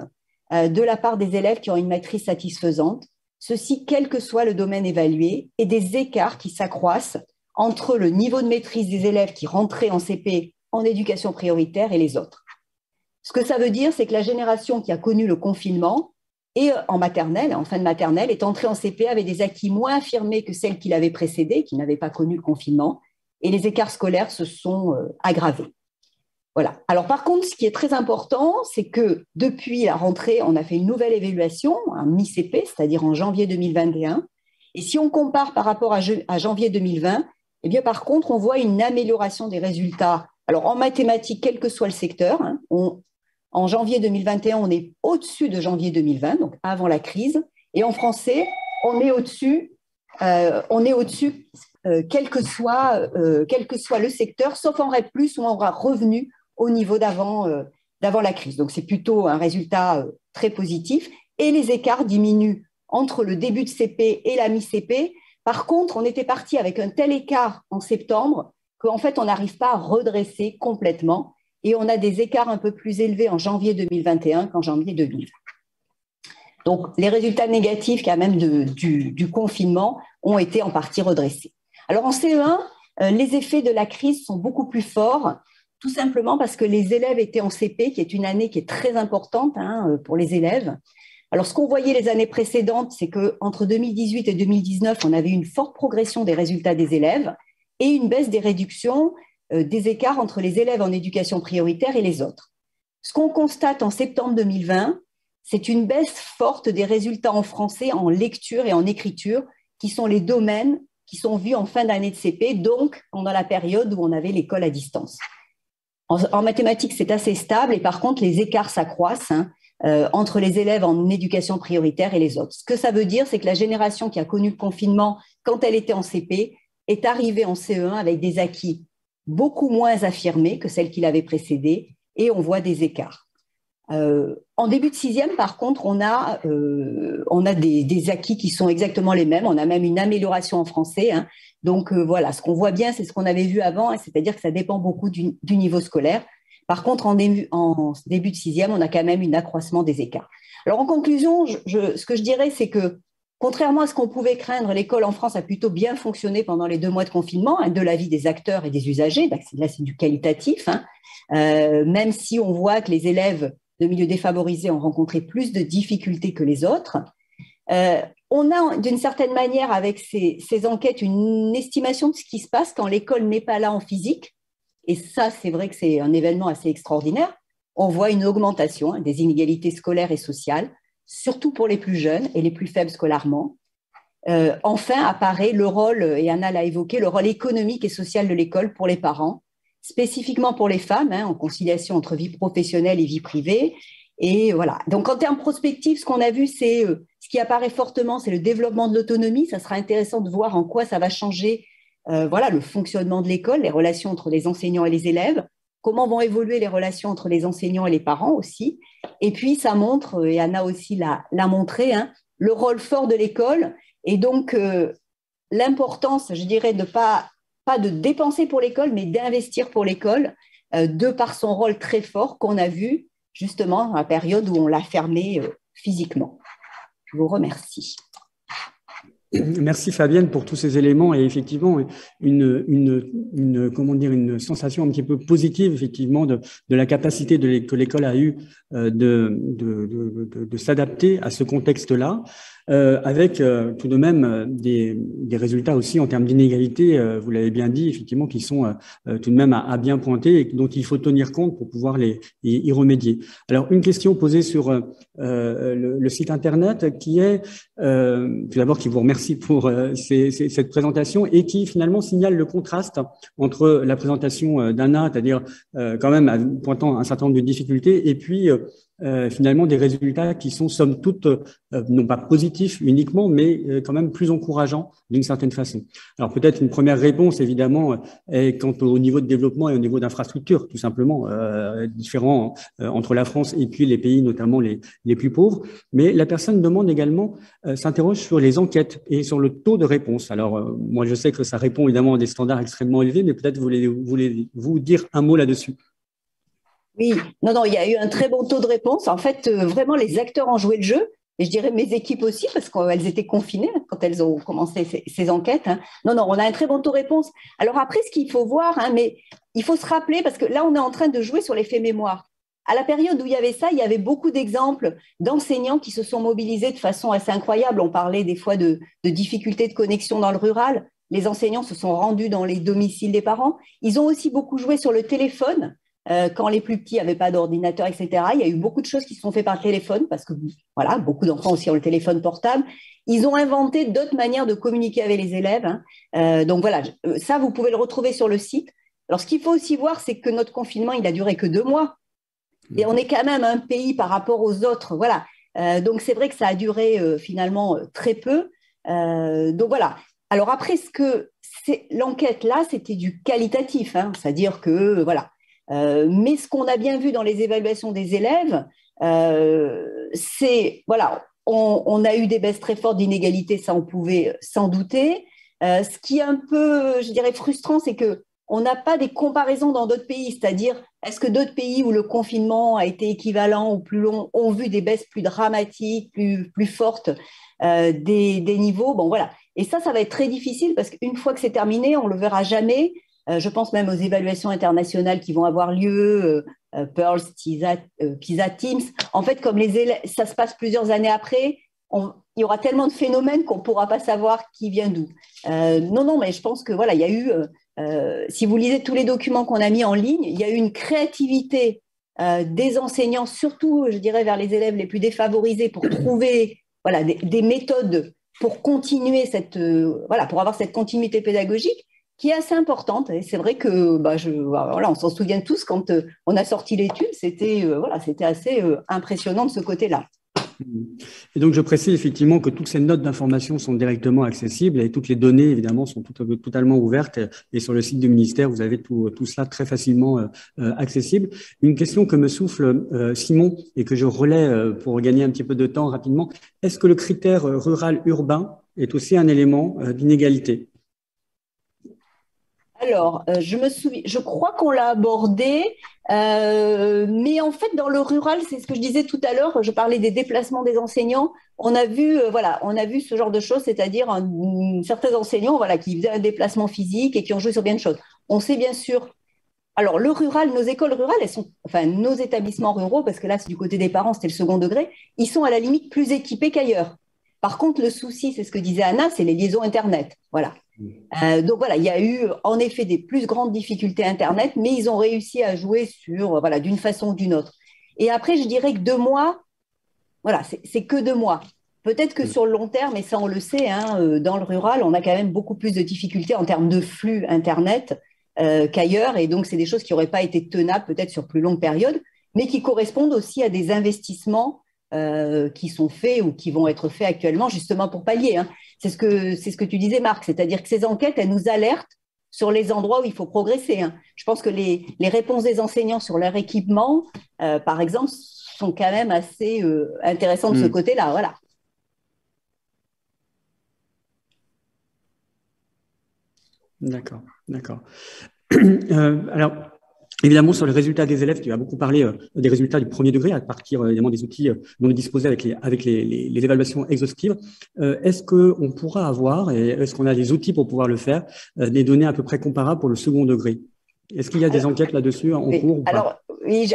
de la part des élèves qui ont une maîtrise satisfaisante, ceci quel que soit le domaine évalué, et des écarts qui s'accroissent entre le niveau de maîtrise des élèves qui rentraient en CP en éducation prioritaire et les autres. Ce que ça veut dire, c'est que la génération qui a connu le confinement et en fin de maternelle, est entrée en CP avec des acquis moins affirmés que celle qui l'avait précédée, qui n'avait pas connu le confinement, et les écarts scolaires se sont aggravés. Voilà. Alors par contre, ce qui est très important, c'est que depuis la rentrée, on a fait une nouvelle évaluation, un mi-CP, c'est-à-dire en janvier 2021. Et si on compare par rapport à janvier 2020, eh bien par contre, on voit une amélioration des résultats. Alors en mathématiques, quel que soit le secteur, hein, en janvier 2021, on est au-dessus de janvier 2020, donc avant la crise. Et en français, on est au-dessus, quel que soit le secteur, sauf en REP+, où on aura revenu au niveau d'avant la crise. Donc, c'est plutôt un résultat très positif. Et les écarts diminuent entre le début de CP et la mi-CP. Par contre, on était parti avec un tel écart en septembre qu'en fait, on n'arrive pas à redresser complètement. Et on a des écarts un peu plus élevés en janvier 2021 qu'en janvier 2020. Donc, les résultats négatifs quand même du confinement ont été en partie redressés. Alors, en CE1, les effets de la crise sont beaucoup plus forts, tout simplement parce que les élèves étaient en CP, qui est une année qui est très importante pour les élèves. Alors, ce qu'on voyait les années précédentes, c'est qu'entre 2018 et 2019, on avait une forte progression des résultats des élèves et une baisse des réductions des écarts entre les élèves en éducation prioritaire et les autres. Ce qu'on constate en septembre 2020, c'est une baisse forte des résultats en français, en lecture et en écriture, qui sont les domaines qui sont vus en fin d'année de CP, donc pendant la période où on avait l'école à distance. En mathématiques, c'est assez stable et par contre, les écarts s'accroissent entre les élèves en éducation prioritaire et les autres. Ce que ça veut dire, c'est que la génération qui a connu le confinement quand elle était en CP est arrivée en CE1 avec des acquis beaucoup moins affirmée que celle qui l'avait précédée, et on voit des écarts. En début de sixième, par contre, on a des acquis qui sont exactement les mêmes. On a même une amélioration en français. Hein. Donc voilà, ce qu'on voit bien, c'est ce qu'on avait vu avant, hein, c'est-à-dire que ça dépend beaucoup du niveau scolaire. Par contre, en début de sixième, on a quand même un accroissement des écarts. Alors en conclusion, ce que je dirais, c'est que contrairement à ce qu'on pouvait craindre, l'école en France a plutôt bien fonctionné pendant les 2 mois de confinement, hein, de l'avis des acteurs et des usagers. Là, c'est du qualitatif. Hein. Même si on voit que les élèves de milieux défavorisés ont rencontré plus de difficultés que les autres. On a d'une certaine manière avec ces enquêtes une estimation de ce qui se passe quand l'école n'est pas là en physique. Et ça, c'est vrai que c'est un événement assez extraordinaire. On voit une augmentation des inégalités scolaires et sociales, surtout pour les plus jeunes et les plus faibles scolairement. Enfin, apparaît le rôle, et Anna l'a évoqué, le rôle économique et social de l'école pour les parents, spécifiquement pour les femmes, hein, en conciliation entre vie professionnelle et vie privée. Et voilà. Donc, en termes prospectifs, ce qu'on a vu, c'est ce qui apparaît fortement, c'est le développement de l'autonomie. Ça sera intéressant de voir en quoi ça va changer voilà, le fonctionnement de l'école, les relations entre les enseignants et les élèves, comment vont évoluer les relations entre les enseignants et les parents aussi. Et puis, ça montre, et Anna aussi l'a montré, hein, le rôle fort de l'école et donc l'importance, je dirais, de pas de dépenser pour l'école, mais d'investir pour l'école, de par son rôle très fort qu'on a vu justement à la période où on l'a fermée physiquement. Je vous remercie. Merci Fabienne pour tous ces éléments et effectivement une sensation un petit peu positive effectivement de la capacité que l'école a eue de s'adapter à ce contexte-là. Avec tout de même des résultats aussi en termes d'inégalité, vous l'avez bien dit, effectivement, qui sont tout de même à bien pointer et dont il faut tenir compte pour pouvoir y remédier. Alors, une question posée sur le site Internet qui est, tout d'abord, qui vous remercie pour cette présentation et qui finalement signale le contraste entre la présentation d'Anna, c'est-à-dire quand même pointant un certain nombre de difficultés, et puis finalement des résultats qui sont somme toute non pas positifs uniquement, mais quand même plus encourageants d'une certaine façon. Alors peut-être une première réponse évidemment est quant au niveau de développement et au niveau d'infrastructure, tout simplement différent entre la France et puis les pays notamment les plus pauvres. Mais la personne demande également s'interroge sur les enquêtes et sur le taux de réponse. Alors moi je sais que ça répond évidemment à des standards extrêmement élevés, mais peut-être voulez-vous dire un mot là-dessus? Oui, non, il y a eu un très bon taux de réponse. En fait, vraiment, les acteurs ont joué le jeu. Et je dirais mes équipes aussi, parce qu'elles étaient confinées quand elles ont commencé ces enquêtes. Hein. Non, on a un très bon taux de réponse. Alors après, ce qu'il faut voir, hein, mais il faut se rappeler, parce que là, on est en train de jouer sur l'effet mémoire. À la période où il y avait ça, il y avait beaucoup d'exemples d'enseignants qui se sont mobilisés de façon assez incroyable. On parlait des fois de difficultés de connexion dans le rural. Les enseignants se sont rendus dans les domiciles des parents. Ils ont aussi beaucoup joué sur le téléphone. Quand les plus petits n'avaient pas d'ordinateur, etc. Il y a eu beaucoup de choses qui se sont faites par téléphone parce que voilà, beaucoup d'enfants aussi ont le téléphone portable. Ils ont inventé d'autres manières de communiquer avec les élèves. Hein. Donc voilà, ça, vous pouvez le retrouver sur le site. Alors, ce qu'il faut aussi voir, c'est que notre confinement, il a duré que 2 mois. Et on est quand même un pays par rapport aux autres. Voilà. Donc, c'est vrai que ça a duré finalement très peu. Donc voilà. Alors après, l'enquête là, c'était du qualitatif. Hein. C'est-à-dire que, voilà. Mais ce qu'on a bien vu dans les évaluations des élèves, c'est, voilà, on a eu des baisses très fortes d'inégalité, ça on pouvait s'en douter. Ce qui est un peu, je dirais, frustrant, c'est qu'on n'a pas des comparaisons dans d'autres pays, c'est-à-dire, est-ce que d'autres pays où le confinement a été équivalent ou plus long ont vu des baisses plus dramatiques, plus fortes des niveaux? Bon, voilà. Et ça va être très difficile parce qu'une fois que c'est terminé, on ne le verra jamais. Je pense même aux évaluations internationales qui vont avoir lieu, Pearls, PISA, Teams. En fait, comme ça se passe plusieurs années après, il y aura tellement de phénomènes qu'on ne pourra pas savoir qui vient d'où. Non, mais je pense que voilà, il y a eu, si vous lisez tous les documents qu'on a mis en ligne, il y a eu une créativité des enseignants, surtout, je dirais, vers les élèves les plus défavorisés, pour trouver voilà, des méthodes pour continuer pour avoir cette continuité pédagogique, qui est assez importante. Et c'est vrai que, voilà, on s'en souvient tous quand on a sorti l'étude, c'était assez impressionnant de ce côté-là. Et donc, je précise effectivement que toutes ces notes d'information sont directement accessibles et toutes les données, évidemment, sont totalement ouvertes. Et sur le site du ministère, vous avez tout cela très facilement accessible. Une question que me souffle Simon et que je relais pour gagner un petit peu de temps rapidement. Est-ce que le critère rural-urbain est aussi un élément d'inégalité? Alors, je crois qu'on l'a abordé, mais en fait, dans le rural, c'est ce que je disais tout à l'heure, je parlais des déplacements des enseignants. On a vu, on a vu ce genre de choses, c'est-à-dire certains enseignants, voilà, qui faisaient un déplacement physique et qui ont joué sur bien de choses. On sait bien sûr. Alors, le rural, nos écoles rurales, enfin, nos établissements ruraux, parce que là, c'est du côté des parents, c'était le second degré, ils sont à la limite plus équipés qu'ailleurs. Par contre, le souci, c'est ce que disait Anna, c'est les liaisons Internet. Voilà. Donc voilà, il y a eu en effet des plus grandes difficultés Internet, mais ils ont réussi à jouer sur, voilà, d'une façon ou d'une autre. Et après, je dirais que 2 mois, voilà, c'est que 2 mois. Peut-être que sur le long terme, et ça on le sait, hein, dans le rural, on a quand même beaucoup plus de difficultés en termes de flux Internet qu'ailleurs, et donc c'est des choses qui n'auraient pas été tenables peut-être sur plus longue période, mais qui correspondent aussi à des investissements qui sont faits ou qui vont être faits actuellement justement pour pallier. Hein. C'est ce que tu disais, Marc, c'est-à-dire que ces enquêtes, elles nous alertent sur les endroits où il faut progresser. Hein. Je pense que les réponses des enseignants sur leur équipement, par exemple, sont quand même assez intéressantes de ce côté-là. Voilà. D'accord, d'accord. Alors, évidemment, sur les résultats des élèves, tu as beaucoup parlé des résultats du premier degré à partir évidemment des outils dont on est disposé avec les évaluations exhaustives. Est-ce qu'on pourra avoir, et est-ce qu'on a des outils pour pouvoir le faire, des données à peu près comparables pour le second degré? Est-ce qu'il y a des enquêtes là-dessus en cours ou pas?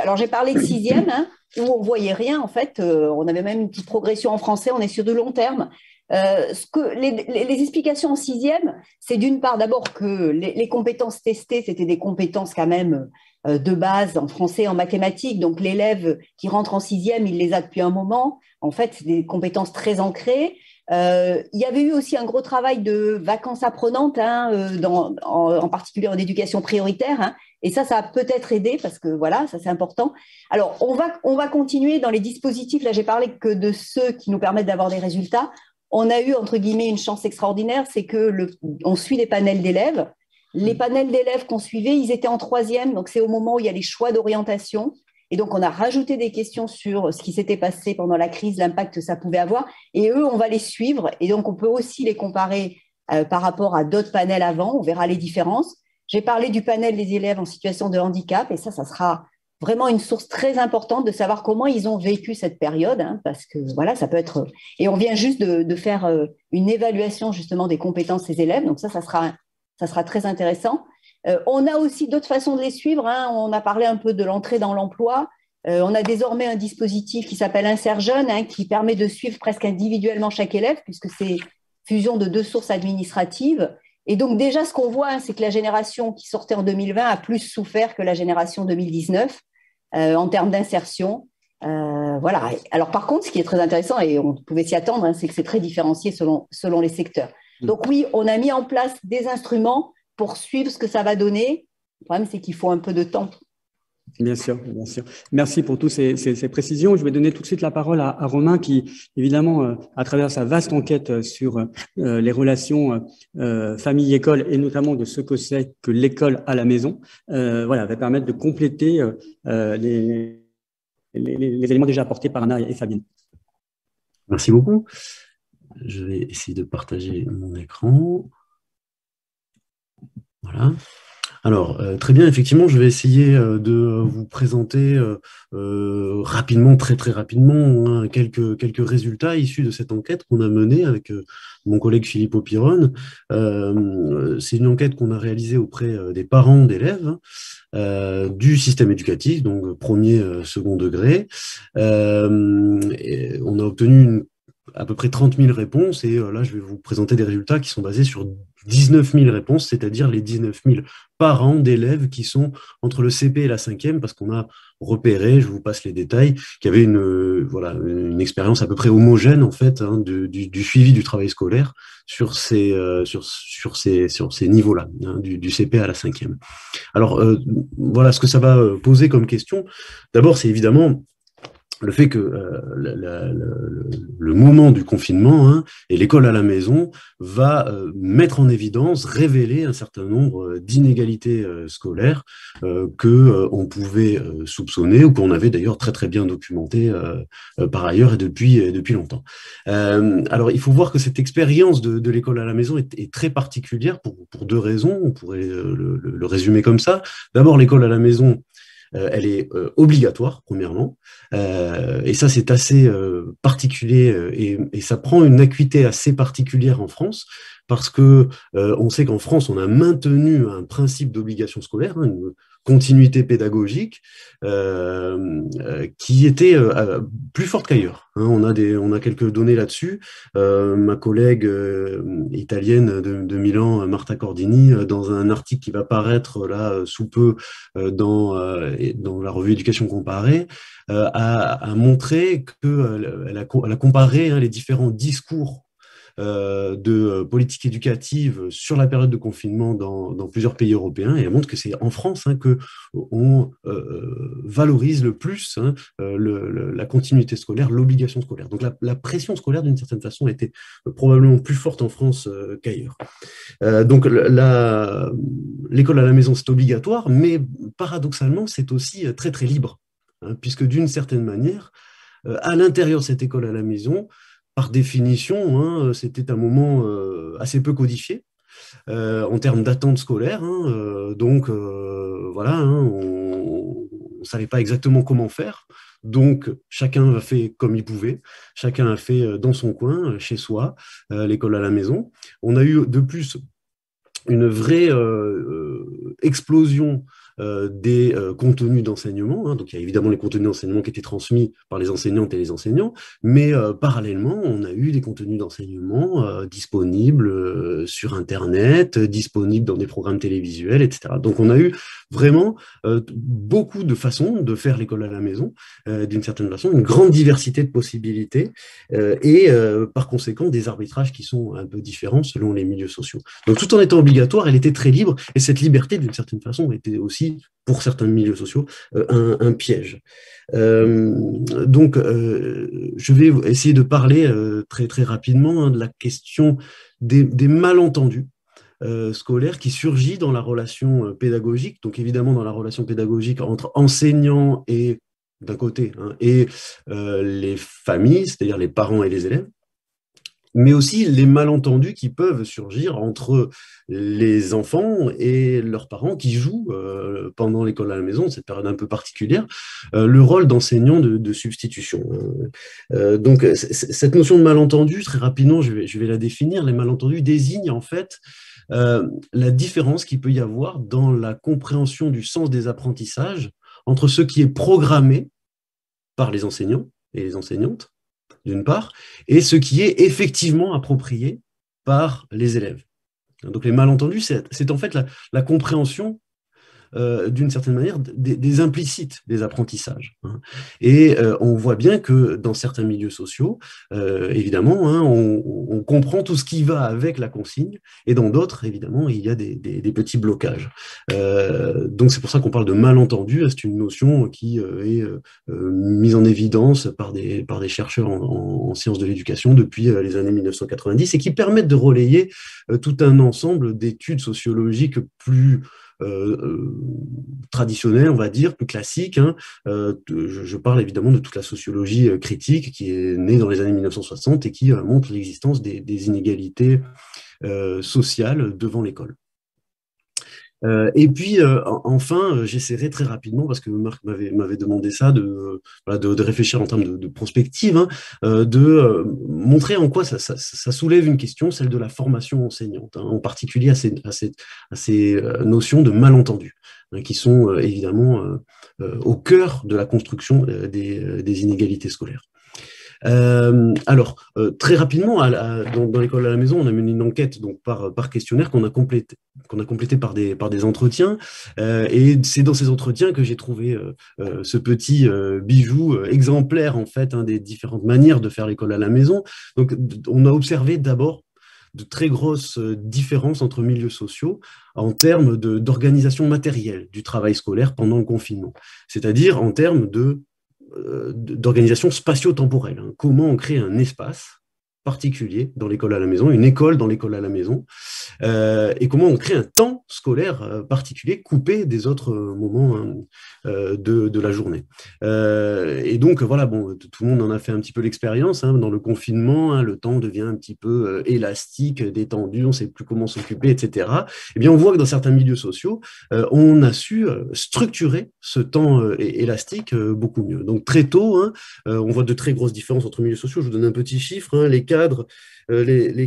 Alors j'ai parlé de sixième, hein, où on ne voyait rien en fait. On avait même une petite progression en français, on est sur du long terme. Les explications en sixième, c'est d'une part d'abord que les compétences testées, c'était des compétences quand même de base en français, en mathématiques. Donc l'élève qui rentre en sixième, il les a depuis un moment. En fait, c'est des compétences très ancrées. Il y avait eu aussi un gros travail de vacances apprenantes, hein, en particulier en éducation prioritaire. Hein, et ça a peut-être aidé parce que voilà, ça c'est important. Alors, on va continuer dans les dispositifs. Là, j'ai parlé que de ceux qui nous permettent d'avoir des résultats. On a eu, entre guillemets, une chance extraordinaire, c'est que on suit les panels d'élèves. Les panels d'élèves qu'on suivait, ils étaient en troisième, donc c'est au moment où il y a les choix d'orientation. Et donc, on a rajouté des questions sur ce qui s'était passé pendant la crise, l'impact que ça pouvait avoir. Et eux, on va les suivre. Et donc, on peut aussi les comparer par rapport à d'autres panels avant. On verra les différences. J'ai parlé du panel des élèves en situation de handicap. Et ça sera vraiment une source très importante de savoir comment ils ont vécu cette période. Hein, parce que, voilà, ça peut être… Et on vient juste de faire une évaluation, justement, des compétences des élèves. Donc, ça sera très intéressant. On a aussi d'autres façons de les suivre. Hein. On a parlé un peu de l'entrée dans l'emploi. On a désormais un dispositif qui s'appelle Insert Jeune, hein, qui permet de suivre presque individuellement chaque élève, puisque c'est fusion de 2 sources administratives. Et donc déjà, ce qu'on voit, hein, c'est que la génération qui sortait en 2020 a plus souffert que la génération 2019 en termes d'insertion. Voilà. Alors par contre, ce qui est très intéressant, et on pouvait s'y attendre, hein, c'est que c'est très différencié selon les secteurs. Donc oui, on a mis en place des instruments pour suivre ce que ça va donner. Le problème, c'est qu'il faut un peu de temps. Bien sûr, bien sûr. Merci pour toutes ces précisions. Je vais donner tout de suite la parole à Romain qui, évidemment, à travers sa vaste enquête sur les relations famille-école et notamment de ce que c'est que l'école à la maison, voilà, va permettre de compléter les éléments déjà apportés par Anna et Fabienne. Merci beaucoup. Je vais essayer de partager mon écran. Voilà. Alors, très bien, effectivement, je vais essayer de vous présenter rapidement, très très rapidement, hein, quelques résultats issus de cette enquête qu'on a menée avec mon collègue Philippe Opiron. C'est une enquête qu'on a réalisée auprès des parents d'élèves du système éducatif, donc premier, second degré. Et on a obtenu à peu près 30 000 réponses et là, je vais vous présenter des résultats qui sont basés sur 19 000 réponses, c'est-à-dire les 19 000 parents d'élèves qui sont entre le CP et la 5e, parce qu'on a repéré, je vous passe les détails, qu'il y avait une expérience à peu près homogène en fait, hein, du suivi du travail scolaire sur ces niveaux-là, hein, du CP à la 5e. Alors voilà ce que ça va poser comme question. D'abord, c'est évidemment le fait que le moment du confinement, hein, et l'école à la maison va mettre en évidence, révéler un certain nombre d'inégalités scolaires que on pouvait soupçonner ou qu'on avait d'ailleurs très très bien documenté par ailleurs et depuis longtemps. Alors il faut voir que cette expérience de l'école à la maison est très particulière pour deux raisons. On pourrait le résumer comme ça. D'abord, l'école à la maison, elle est obligatoire, premièrement, et ça c'est assez particulier et ça prend une acuité assez particulière en France parce que on sait qu'en France on a maintenu un principe d'obligation scolaire, hein, une continuité pédagogique qui était plus forte qu'ailleurs. Hein. On a quelques données là-dessus. Ma collègue italienne de Milan, Marta Cordini, dans un article qui va paraître là sous peu dans la revue Éducation comparée, a montré qu'elle a comparé, hein, les différents discours de politique éducative sur la période de confinement dans plusieurs pays européens, et elle montre que c'est en France, hein, qu'on valorise le plus, hein, la continuité scolaire, l'obligation scolaire. Donc la pression scolaire, d'une certaine façon, a été probablement plus forte en France qu'ailleurs. Donc l'école à la maison, c'est obligatoire, mais paradoxalement, c'est aussi très très libre, hein, puisque d'une certaine manière, à l'intérieur de cette école à la maison, par définition, hein, c'était un moment assez peu codifié en termes d'attente scolaire. Hein, donc, voilà, hein, on ne savait pas exactement comment faire. Donc, chacun a fait comme il pouvait. Chacun a fait dans son coin, chez soi, l'école à la maison. On a eu de plus une vraie explosion des contenus d'enseignement. Hein. Donc, il y a évidemment les contenus d'enseignement qui étaient transmis par les enseignantes et les enseignants, mais parallèlement, on a eu des contenus d'enseignement disponibles sur Internet, disponibles dans des programmes télévisuels, etc. Donc, on a eu vraiment beaucoup de façons de faire l'école à la maison, d'une certaine façon, une grande diversité de possibilités et par conséquent, des arbitrages qui sont un peu différents selon les milieux sociaux. Donc, tout en étant obligatoire, elle était très libre, et cette liberté, d'une certaine façon, était aussi, pour certains milieux sociaux, un piège. Donc, je vais essayer de parler très, très rapidement, hein, de la question des malentendus scolaire qui surgit dans la relation pédagogique, donc évidemment dans la relation pédagogique entre enseignants et d'un côté, hein, et les familles, c'est-à-dire les parents et les élèves, mais aussi les malentendus qui peuvent surgir entre les enfants et leurs parents qui jouent pendant l'école à la maison, cette période un peu particulière, le rôle d'enseignant de substitution. Donc, cette notion de malentendu, très rapidement, je vais la définir. Les malentendus désignent en fait la différence qu'il peut y avoir dans la compréhension du sens des apprentissages entre ce qui est programmé par les enseignants et les enseignantes, d'une part, et ce qui est effectivement approprié par les élèves. Donc les malentendus, c'est en fait la compréhension d'une certaine manière des implicites des apprentissages. Hein. Et on voit bien que dans certains milieux sociaux, évidemment, hein, on comprend tout ce qui va avec la consigne, et dans d'autres, évidemment, il y a des petits blocages. Donc c'est pour ça qu'on parle de malentendu. C'est une notion qui est mise en évidence par des chercheurs en sciences de l'éducation depuis les années 1990 et qui permettent de relayer tout un ensemble d'études sociologiques plus traditionnel, on va dire, plus classique. Hein. Je parle évidemment de toute la sociologie critique qui est née dans les années 1960 et qui montre l'existence des inégalités sociales devant l'école. Et puis, enfin, j'essaierai très rapidement, parce que Marc m'avait demandé ça, de réfléchir en termes de prospective, hein, de montrer en quoi ça soulève une question, celle de la formation enseignante, hein, en particulier à ces notions de malentendus, hein, qui sont évidemment au cœur de la construction des inégalités scolaires. Alors, très rapidement, dans l'école à la maison, on a mené une enquête donc par questionnaire qu'on a complété par des entretiens, et c'est dans ces entretiens que j'ai trouvé ce petit bijou exemplaire en fait, hein, des différentes manières de faire l'école à la maison. Donc, on a observé d'abord de très grosses différences entre milieux sociaux en termes d'organisation matérielle du travail scolaire pendant le confinement, c'est-à-dire en termes de d'organisation spatio-temporelle. Hein. Comment on crée un espace particulier dans l'école à la maison, une école dans l'école à la maison, et comment on crée un temps scolaire particulier coupé des autres moments de la journée. Et donc, voilà, bon, tout le monde en a fait un petit peu l'expérience. Hein, dans le confinement, hein, le temps devient un petit peu élastique, détendu, on ne sait plus comment s'occuper, etc. Eh bien, on voit que dans certains milieux sociaux, on a su structurer ce temps élastique beaucoup mieux. Donc, très tôt, hein, on voit de très grosses différences entre milieux sociaux. Je vous donne un petit chiffre. Hein, les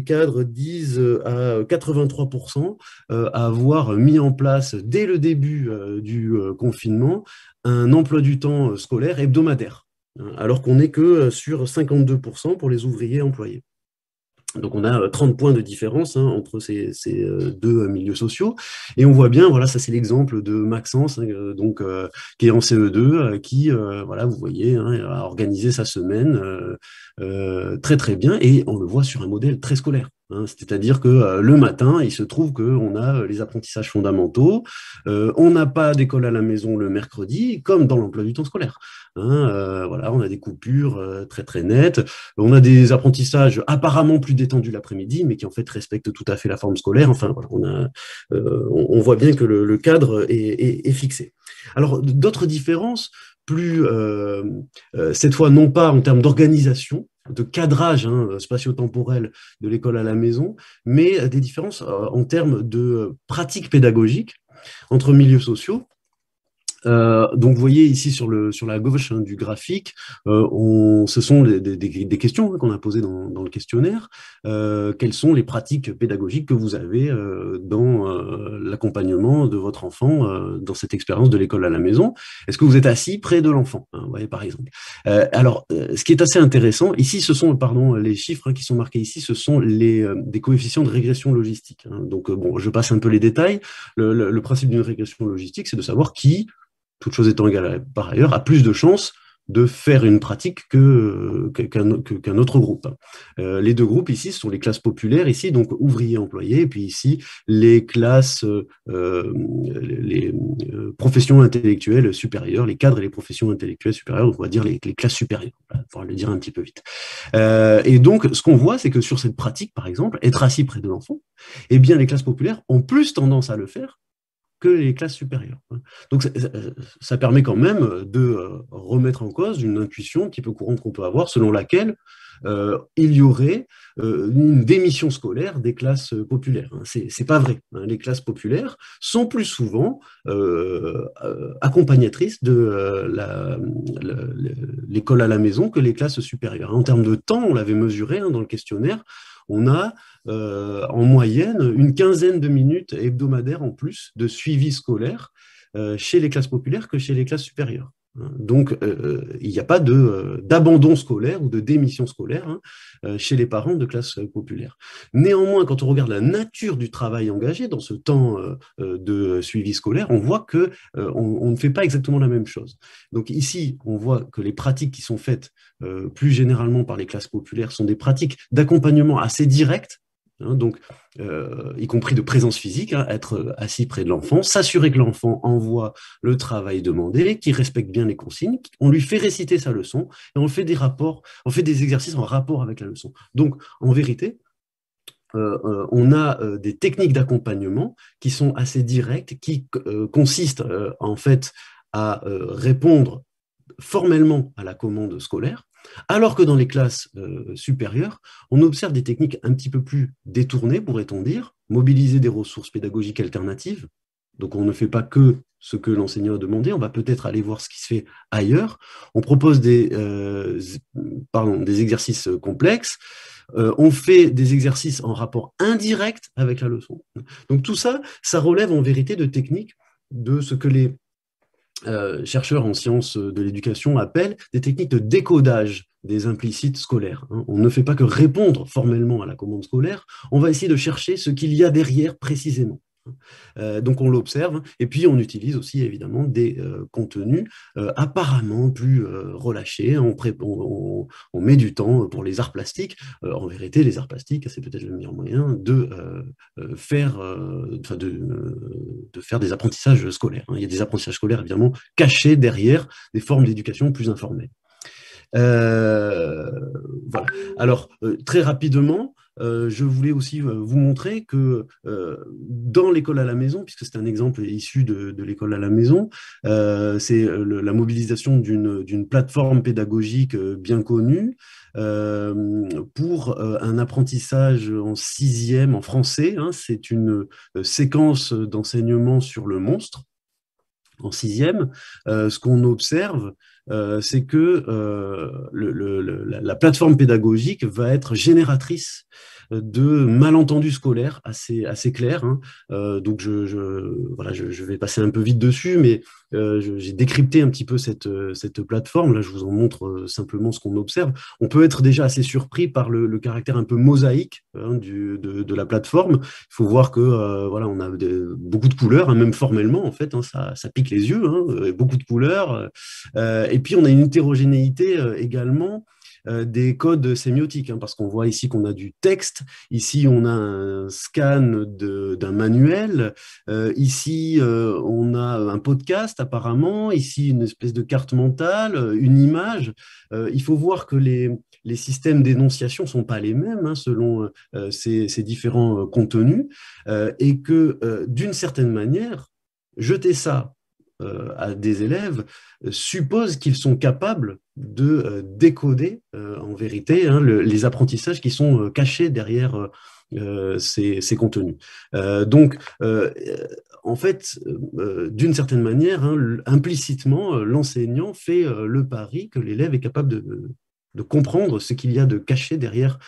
cadres disent à 83% avoir mis en place dès le début du confinement un emploi du temps scolaire hebdomadaire, hein, alors qu'on n'est que sur 52% pour les ouvriers employés. Donc, on a 30 points de différence, hein, entre ces deux milieux sociaux. Et on voit bien, voilà, ça c'est l'exemple de Maxence, hein, donc, qui est en CE2, qui, voilà, vous voyez, hein, a organisé sa semaine très très bien. Et on le voit sur un modèle très scolaire. Hein, c'est-à-dire que le matin, il se trouve qu'on a les apprentissages fondamentaux, on n'a pas d'école à la maison le mercredi, comme dans l'emploi du temps scolaire. Hein, voilà, on a des coupures très très nettes, on a des apprentissages apparemment plus détendus l'après-midi, mais qui en fait respectent tout à fait la forme scolaire. Enfin, voilà, on voit bien que le cadre est fixé. Alors, d'autres différences, plus cette fois non pas en termes d'organisation, de cadrage, hein, spatio-temporel de l'école à la maison, mais des différences en termes de pratiques pédagogiques entre milieux sociaux. Donc, vous voyez ici sur la gauche, hein, du graphique, ce sont des questions, hein, qu'on a posées dans le questionnaire. Quelles sont les pratiques pédagogiques que vous avez dans l'accompagnement de votre enfant dans cette expérience de l'école à la maison? Est-ce que vous êtes assis près de l'enfant, hein, vous voyez, par exemple. Alors, ce qui est assez intéressant, ici, ce sont, pardon, les chiffres, hein, qui sont marqués ici, ce sont des coefficients de régression logistique. Hein. Donc, bon, je passe un peu les détails. Le principe d'une régression logistique, c'est de savoir qui, toute chose étant égale par ailleurs, a plus de chances de faire une pratique qu'un autre groupe. Les deux groupes ici, ce sont les classes populaires, ici, donc ouvriers employés, et puis ici, les classes, les professions intellectuelles supérieures, les cadres et les professions intellectuelles supérieures, donc on va dire les classes supérieures, pour le dire un petit peu vite. Et donc, ce qu'on voit, c'est que sur cette pratique, par exemple, être assis près de l'enfant, eh bien, les classes populaires ont plus tendance à le faire que les classes supérieures. Donc, ça permet quand même de remettre en cause une intuition un petit peu courante qu'on peut avoir, selon laquelle il y aurait une démission scolaire des classes populaires. C'est pas vrai. Les classes populaires sont plus souvent accompagnatrices de l'école à la maison que les classes supérieures. En termes de temps, on l'avait mesuré, hein, dans le questionnaire, on a en moyenne une quinzaine de minutes hebdomadaires en plus de suivi scolaire chez les classes populaires que chez les classes supérieures. Donc, il n'y a pas d'abandon scolaire ou de démission scolaire, hein, chez les parents de classes populaires. Néanmoins, quand on regarde la nature du travail engagé dans ce temps de suivi scolaire, on voit qu'on ne fait pas exactement la même chose. Donc ici, on voit que les pratiques qui sont faites plus généralement par les classes populaires sont des pratiques d'accompagnement assez directes, hein, donc, y compris de présence physique, hein, être assis près de l'enfant, s'assurer que l'enfant envoie le travail demandé, qu'il respecte bien les consignes, on lui fait réciter sa leçon et on fait des exercices en rapport avec la leçon. Donc, en vérité, on a des techniques d'accompagnement qui sont assez directes, qui consistent en fait à répondre formellement à la commande scolaire, alors que dans les classes supérieures, on observe des techniques un petit peu plus détournées, pourrait-on dire, mobiliser des ressources pédagogiques alternatives. Donc, on ne fait pas que ce que l'enseignant a demandé, on va peut-être aller voir ce qui se fait ailleurs. On propose des exercices complexes, on fait des exercices en rapport indirect avec la leçon. Donc, tout ça, ça relève en vérité de techniques de ce que les chercheurs en sciences de l'éducation appellent des techniques de décodage des implicites scolaires. On ne fait pas que répondre formellement à la commande scolaire, on va essayer de chercher ce qu'il y a derrière précisément. Donc on l'observe, et puis on utilise aussi évidemment des contenus apparemment plus relâchés. On met du temps pour les arts plastiques. En vérité, les arts plastiques, c'est peut-être le meilleur moyen de faire des apprentissages scolaires. Il y a des apprentissages scolaires évidemment cachés derrière des formes d'éducation plus informelles. Voilà. Alors, très rapidement, je voulais aussi vous montrer que dans l'école à la maison, puisque c'est un exemple issu de l'école à la maison, c'est la mobilisation d'une plateforme pédagogique bien connue pour un apprentissage en 6e en français. C'est une séquence d'enseignement sur le monstre en 6e. Ce qu'on observe, c'est que la plateforme pédagogique va être génératrice de malentendus scolaires assez clairs. Donc, je vais passer un peu vite dessus, mais j'ai décrypté un petit peu cette plateforme. Là, je vous en montre simplement ce qu'on observe. On peut être déjà assez surpris par le caractère un peu mosaïque de la plateforme. Il faut voir que on a beaucoup de couleurs, même formellement, en fait, ça pique les yeux, beaucoup de couleurs. Et puis, on a une hétérogénéité également des codes sémiotiques, parce qu'on voit ici qu'on a du texte, ici on a un scan d'un manuel, ici on a un podcast apparemment, ici une espèce de carte mentale, une image. Il faut voir que les systèmes d'énonciation ne sont pas les mêmes selon ces différents contenus, et que d'une certaine manière, jeter ça à des élèves suppose qu'ils sont capables de décoder en vérité les apprentissages qui sont cachés derrière ces contenus. Donc, en fait, d'une certaine manière, implicitement, l'enseignant fait le pari que l'élève est capable de comprendre ce qu'il y a de caché derrière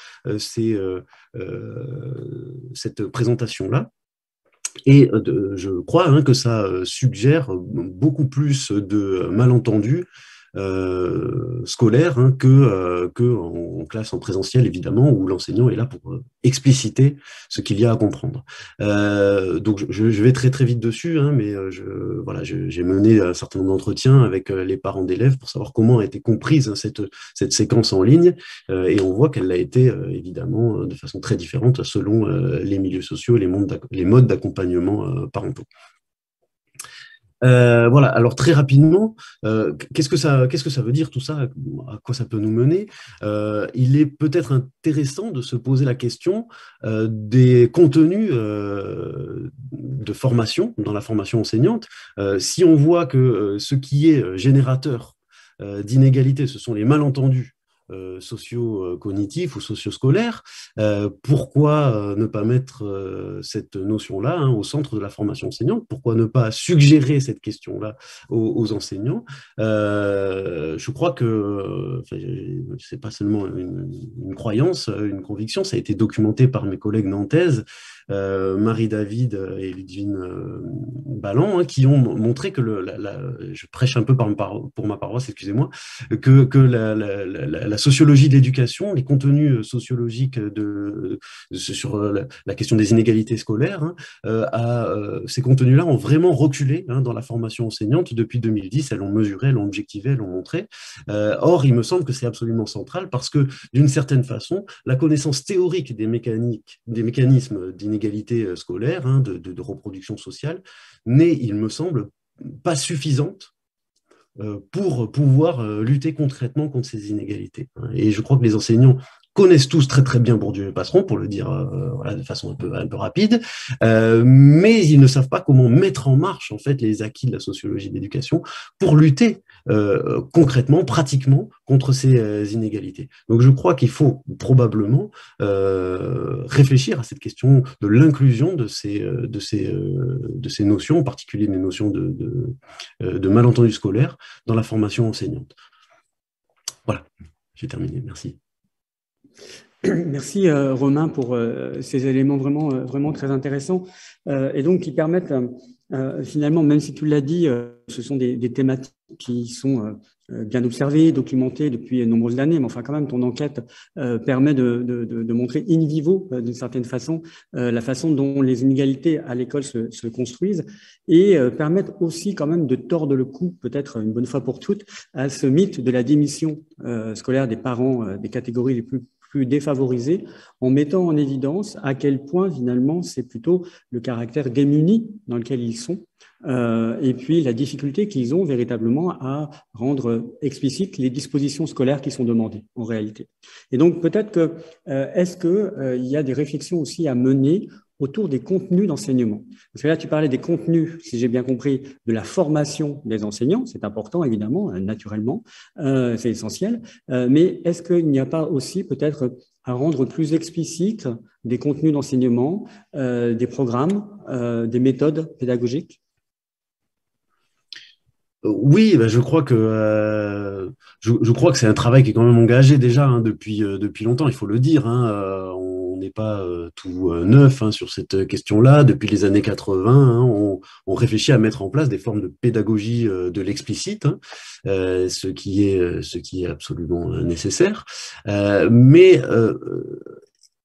cette présentation-là. Et je crois que ça suggère beaucoup plus de malentendus scolaires que en classe en présentiel, évidemment, où l'enseignant est là pour expliciter ce qu'il y a à comprendre. Donc, je vais très très vite dessus, mais j'ai mené un certain nombre d'entretiens avec les parents d'élèves pour savoir comment a été comprise cette séquence en ligne, et on voit qu'elle a été évidemment de façon très différente selon les milieux sociaux et les modes d'accompagnement parentaux. Voilà, alors très rapidement, qu'est-ce que ça veut dire tout ça? À quoi ça peut nous mener? Il est peut-être intéressant de se poser la question des contenus de formation, dans la formation enseignante. Si on voit que ce qui est générateur d'inégalités, ce sont les malentendus socio-cognitifs ou socio-scolaires, pourquoi ne pas mettre cette notion-là au centre de la formation enseignante? Pourquoi ne pas suggérer cette question-là aux enseignants? Je crois que c'est pas seulement une croyance, une conviction, ça a été documenté par mes collègues nantaises, Marie-David et Ludivine Balland, qui ont montré que je prêche un peu pour ma paroisse, excusez-moi, que la sociologie de l'éducation, les contenus sociologiques sur la question des inégalités scolaires, ces contenus-là ont vraiment reculé dans la formation enseignante depuis 2010. Elles l'ont mesuré, elles l'ont objectivé, elles l'ont montré. Or, il me semble que c'est absolument central parce que, d'une certaine façon, la connaissance théorique des mécanismes d'inégalité scolaire, de reproduction sociale, n'est, il me semble, pas suffisante pour pouvoir lutter concrètement contre ces inégalités. Et je crois que les enseignants connaissent tous très très bien Bourdieu et Passeron, pour le dire de façon un peu rapide, mais ils ne savent pas comment mettre en marche en fait les acquis de la sociologie de l'éducation pour lutter concrètement, pratiquement, contre ces inégalités. Donc je crois qu'il faut probablement réfléchir à cette question de l'inclusion de ces notions, en particulier des notions de malentendus scolaires dans la formation enseignante. Voilà, j'ai terminé, merci. Merci Romain pour ces éléments vraiment très intéressants et donc qui permettent finalement, même si tu l'as dit, ce sont des thématiques qui sont bien observées, documentées depuis de nombreuses années, mais enfin quand même ton enquête permet de montrer in vivo d'une certaine façon la façon dont les inégalités à l'école se construisent et permettent aussi quand même de tordre le cou, peut-être une bonne fois pour toutes, à ce mythe de la démission scolaire des parents des catégories les plus défavorisés, en mettant en évidence à quel point finalement c'est plutôt le caractère démuni dans lequel ils sont et puis la difficulté qu'ils ont véritablement à rendre explicites les dispositions scolaires qui sont demandées en réalité. Et donc peut-être que est-ce qu'il y a des réflexions aussi à mener autour des contenus d'enseignement. Parce que là, tu parlais des contenus, si j'ai bien compris, de la formation des enseignants. C'est important, évidemment, naturellement, c'est essentiel. Mais est-ce qu'il n'y a pas aussi peut-être à rendre plus explicite des contenus d'enseignement, des programmes, des méthodes pédagogiques? Oui, ben je crois que c'est un travail qui est quand même engagé déjà depuis longtemps. Il faut le dire. On n'est pas tout neuf sur cette question-là. Depuis les années 80, on réfléchit à mettre en place des formes de pédagogie de l'explicite, ce qui est absolument nécessaire. Mais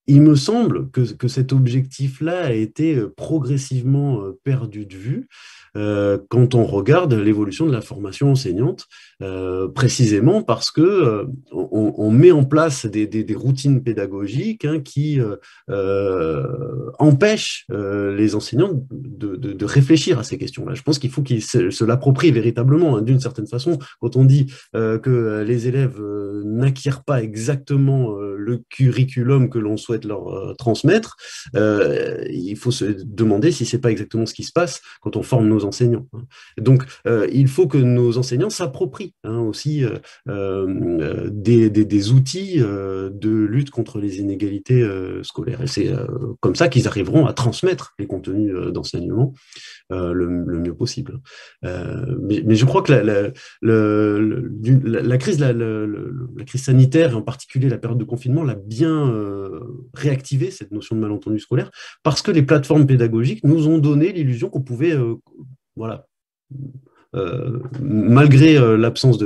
il me semble que cet objectif-là a été progressivement perdu de vue quand on regarde l'évolution de la formation enseignante, précisément parce que on met en place des routines pédagogiques qui empêchent les enseignants de réfléchir à ces questions-là. Je pense qu'il faut qu'ils se l'approprient véritablement, d'une certaine façon. Quand on dit que les élèves n'acquièrent pas exactement le curriculum que l'on souhaite leur transmettre, il faut se demander si c'est pas exactement ce qui se passe quand on forme nos enseignants. Donc, il faut que nos enseignants s'approprient aussi des outils de lutte contre les inégalités scolaires. Et c'est comme ça qu'ils arriveront à transmettre les contenus d'enseignement le mieux possible. Mais je crois que la crise sanitaire, et en particulier la période de confinement, l'a bien réactivé, cette notion de malentendu scolaire, parce que les plateformes pédagogiques nous ont donné l'illusion qu'on pouvait voilà, malgré l'absence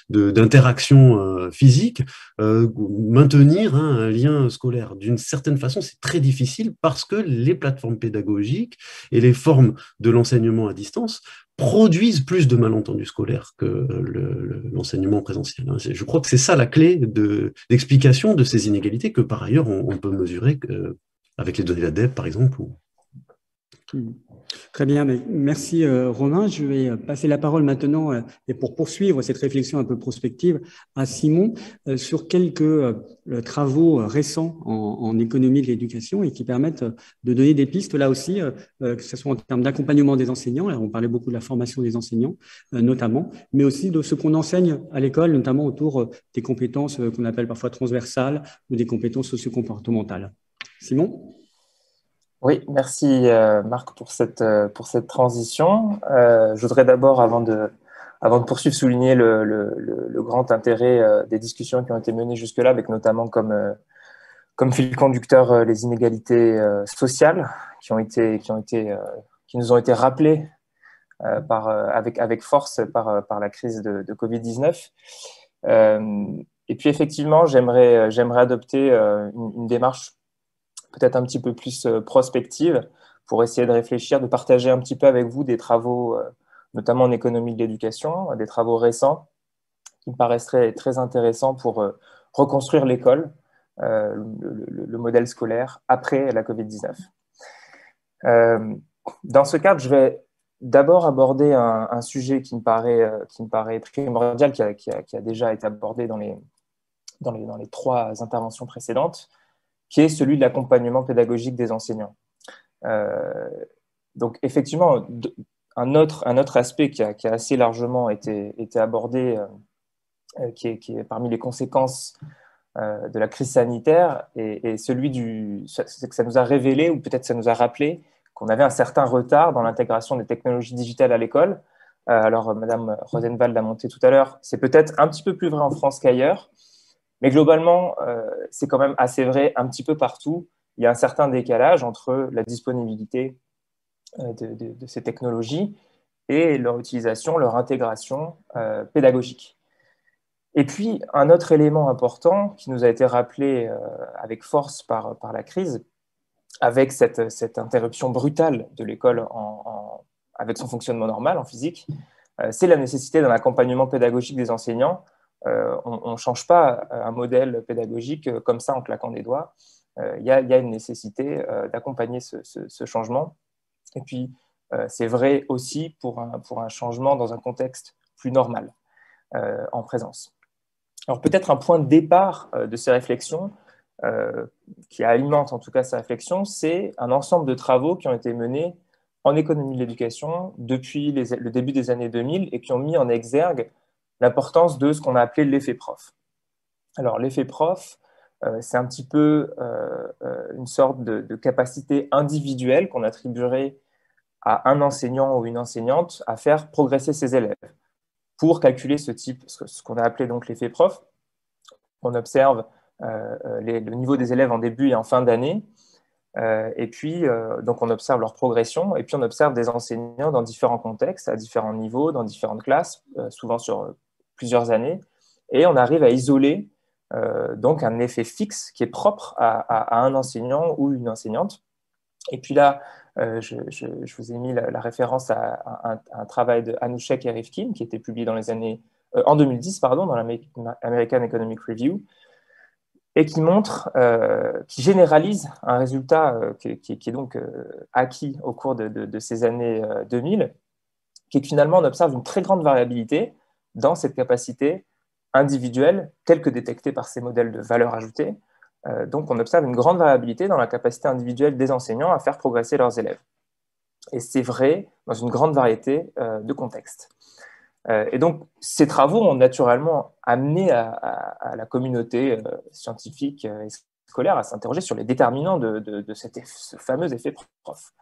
d'interaction physique, maintenir un lien scolaire. D'une certaine façon, c'est très difficile parce que les plateformes pédagogiques et les formes de l'enseignement à distance produisent plus de malentendus scolaires que l'enseignement présentiel. Je crois que c'est ça la clé d'explication de ces inégalités que par ailleurs on peut mesurer avec les données d'ADEPE par exemple. Très bien, merci Romain. Je vais passer la parole maintenant et pour poursuivre cette réflexion un peu prospective à Simon sur quelques travaux récents en économie de l'éducation et qui permettent de donner des pistes là aussi, que ce soit en termes d'accompagnement des enseignants, là on parlait beaucoup de la formation des enseignants notamment, mais aussi de ce qu'on enseigne à l'école, notamment autour des compétences qu'on appelle parfois transversales ou des compétences socio-comportementales. Simon ? Oui, merci Marc pour cette transition. Je voudrais d'abord, avant de poursuivre, souligner le grand intérêt des discussions qui ont été menées jusque-là, avec notamment comme fil conducteur les inégalités sociales qui nous ont été rappelées avec force par la crise de Covid-19. Et puis effectivement, j'aimerais adopter une démarche peut-être un petit peu plus prospective pour essayer de réfléchir, de partager un petit peu avec vous des travaux, notamment en économie de l'éducation, des travaux récents qui me paraisseraient très intéressants pour reconstruire l'école, le modèle scolaire après la Covid-19. Dans ce cadre, je vais d'abord aborder un sujet qui me paraît primordial, qui a déjà été abordé dans les 3 interventions précédentes, qui est celui de l'accompagnement pédagogique des enseignants. Donc, effectivement, un autre aspect qui a assez largement été abordé, qui est parmi les conséquences de la crise sanitaire, et celui c'est que ça nous a révélé, ou peut-être ça nous a rappelé, qu'on avait un certain retard dans l'intégration des technologies digitales à l'école. Alors, Madame Rosenwald l'a monté tout à l'heure, c'est peut-être un petit peu plus vrai en France qu'ailleurs, Mais globalement, c'est quand même assez vrai un petit peu partout. Il y a un certain décalage entre la disponibilité de ces technologies et leur utilisation, leur intégration pédagogique. Et puis, un autre élément important qui nous a été rappelé avec force par la crise, avec cette interruption brutale de l'école avec son fonctionnement normal en physique, c'est la nécessité d'un accompagnement pédagogique des enseignants. On ne change pas un modèle pédagogique comme ça en claquant des doigts. Il y a une nécessité d'accompagner ce changement. Et puis, c'est vrai aussi pour un changement dans un contexte plus normal en présence. Alors peut-être un point de départ de ces réflexions, qui alimente en tout cas ces réflexions, c'est un ensemble de travaux qui ont été menés en économie de l'éducation depuis le début des années 2000 et qui ont mis en exergue l'importance de ce qu'on a appelé l'effet prof. Alors l'effet prof, c'est un petit peu une sorte de capacité individuelle qu'on attribuerait à un enseignant ou une enseignante à faire progresser ses élèves. Pour calculer ce qu'on a appelé donc l'effet prof, on observe le niveau des élèves en début et en fin d'année, et puis donc on observe leur progression, et puis on observe des enseignants dans différents contextes, à différents niveaux, dans différentes classes, souvent sur plusieurs années, et on arrive à isoler donc un effet fixe qui est propre à un enseignant ou une enseignante. Et puis là, je vous ai mis la référence à un travail de Anoushek et Rifkin qui était publié en 2010 dans l'American Economic Review, et qui montre, qui généralise un résultat qui est donc acquis au cours de ces années 2000, qui est que finalement on observe une très grande variabilité dans cette capacité individuelle telle que détectée par ces modèles de valeur ajoutée. Donc on observe une grande variabilité dans la capacité individuelle des enseignants à faire progresser leurs élèves. Et c'est vrai dans une grande variété de contextes. Et donc, ces travaux ont naturellement amené à la communauté scientifique et scolaire à s'interroger sur les déterminants de ce fameux effet prof.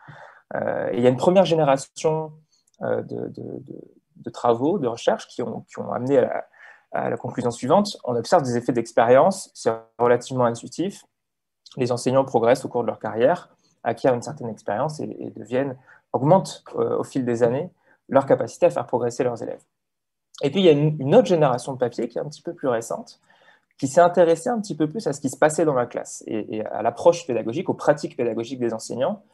Et il y a une première génération de travaux, de recherches qui ont amené à la conclusion suivante. On observe des effets d'expérience, c'est relativement intuitif. Les enseignants progressent au cours de leur carrière, acquièrent une certaine expérience et augmentent au fil des années leur capacité à faire progresser leurs élèves. Et puis, il y a une autre génération de papiers qui est un petit peu plus récente, qui s'est intéressée un petit peu plus à ce qui se passait dans la classe et à l'approche pédagogique, aux pratiques pédagogiques des enseignants.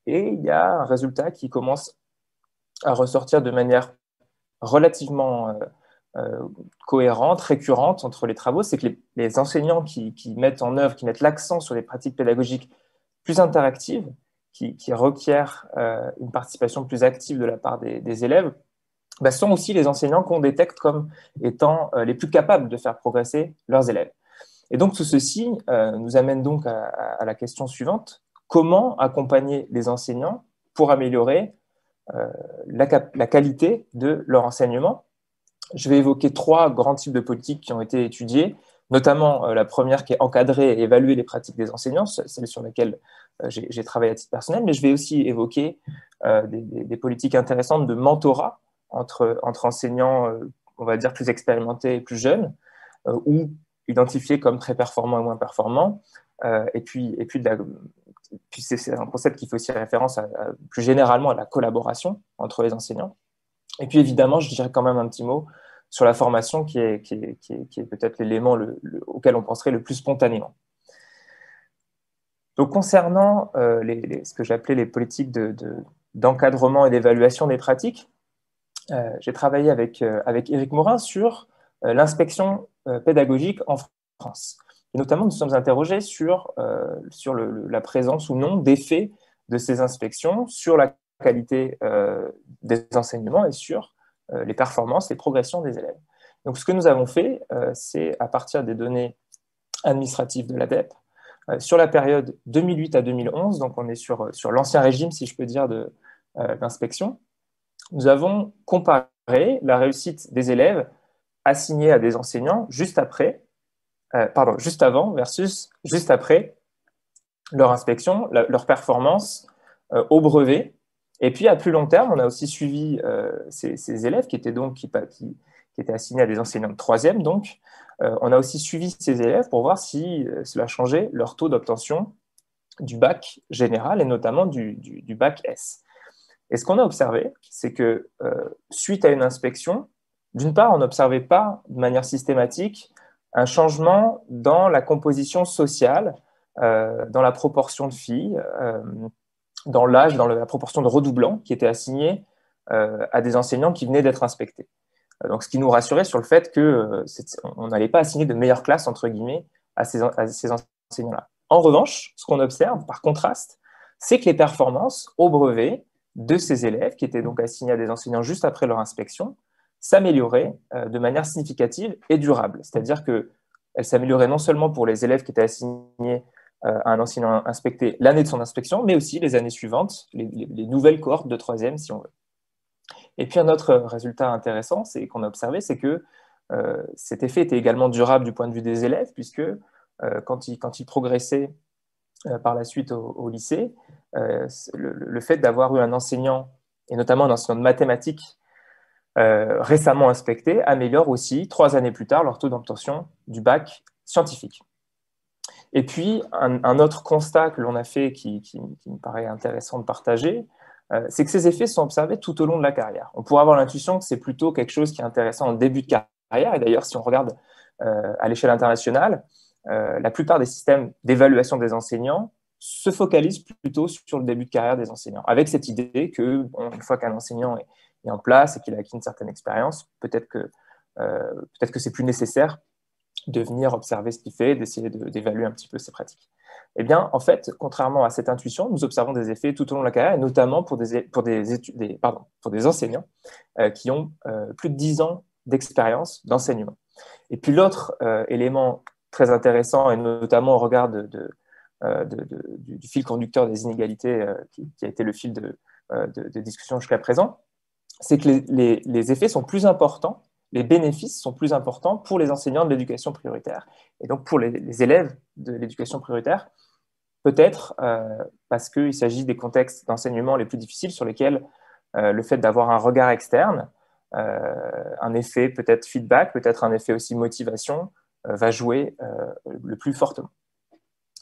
Et il y a un résultat qui commence à ressortir de manière relativement cohérente, récurrente entre les travaux, c'est que les enseignants qui mettent en œuvre, qui mettent l'accent sur des pratiques pédagogiques plus interactives, qui requièrent une participation plus active de la part des élèves, sont aussi les enseignants qu'on détecte comme étant les plus capables de faire progresser leurs élèves. Et donc tout ceci nous amène donc à la question suivante: comment accompagner les enseignants pour améliorer la qualité de leur enseignement? Je vais évoquer 3 grands types de politiques qui ont été étudiées, notamment la première qui est encadrer et évaluer les pratiques des enseignants, celle sur laquelle j'ai travaillé à titre personnel, mais je vais aussi évoquer des politiques intéressantes de mentorat entre enseignants, on va dire, plus expérimentés et plus jeunes, ou identifiés comme très performants et moins performants. Et puis c'est un concept qui fait aussi référence plus généralement à la collaboration entre les enseignants. Et puis évidemment, je dirais quand même un petit mot sur la formation qui est peut-être l'élément auquel on penserait le plus spontanément. Donc concernant ce que j'appelais les politiques d'encadrement et d'évaluation des pratiques, j'ai travaillé avec Éric Morin sur l'inspection pédagogique en France. Et notamment, nous sommes interrogés sur la présence ou non d'effets de ces inspections sur la qualité des enseignements et sur les performances, les progressions des élèves. Donc, ce que nous avons fait, c'est à partir des données administratives de l'ADEP, sur la période 2008 à 2011, donc on est sur l'ancien régime, si je peux dire, d'inspection, nous avons comparé la réussite des élèves assignés à des enseignants juste avant versus juste après leur inspection, leur performance au brevet. Et puis, à plus long terme, on a aussi suivi ces élèves qui étaient assignés à des enseignants de 3e, donc, on a aussi suivi ces élèves pour voir si cela changeait leur taux d'obtention du bac général et notamment du bac S. Et ce qu'on a observé, c'est que suite à une inspection, d'une part, on n'observait pas de manière systématique un changement dans la composition sociale, dans la proportion de filles, dans l'âge, dans la proportion de redoublants qui étaient assignés à des enseignants qui venaient d'être inspectés. Donc, ce qui nous rassurait sur le fait qu'on n'allait pas assigner de meilleures classes, entre guillemets, à ces enseignants-là. En revanche, ce qu'on observe, par contraste, c'est que les performances au brevet de ces élèves, qui étaient donc assignés à des enseignants juste après leur inspection, s'amélioraient de manière significative et durable. C'est-à-dire qu'elles s'amélioraient non seulement pour les élèves qui étaient assignés à un enseignant inspecté l'année de son inspection, mais aussi les années suivantes, les nouvelles cohortes de troisième, si on veut. Et puis un autre résultat intéressant qu'on a observé, c'est que cet effet était également durable du point de vue des élèves, puisque quand ils progressaient par la suite au lycée, le fait d'avoir eu un enseignant, et notamment un enseignant de mathématiques, récemment inspecté, améliore aussi, 3 années plus tard, leur taux d'obtention du bac scientifique. Et puis, un autre constat que l'on a fait qui me paraît intéressant de partager, c'est que ces effets sont observés tout au long de la carrière. On pourrait avoir l'intuition que c'est plutôt quelque chose qui est intéressant en début de carrière, et d'ailleurs, si on regarde à l'échelle internationale, la plupart des systèmes d'évaluation des enseignants se focalisent plutôt sur le début de carrière des enseignants, avec cette idée que, une fois qu'un enseignant est en place et qu'il a acquis une certaine expérience, peut-être que c'est plus nécessaire de venir observer ce qu'il fait, d'essayer d'évaluer un petit peu ses pratiques. Eh bien, en fait, contrairement à cette intuition, nous observons des effets tout au long de la carrière, et notamment pour des enseignants qui ont plus de 10 ans d'expérience d'enseignement. Et puis l'autre élément très intéressant, et notamment au regard du fil conducteur des inégalités qui a été le fil de discussion jusqu'à présent, c'est que les effets sont plus importants, les bénéfices sont plus importants pour les enseignants de l'éducation prioritaire. Et donc pour les élèves de l'éducation prioritaire, peut-être parce qu'il s'agit des contextes d'enseignement les plus difficiles sur lesquels le fait d'avoir un regard externe, un effet peut-être feedback, peut-être un effet aussi motivation, va jouer le plus fortement.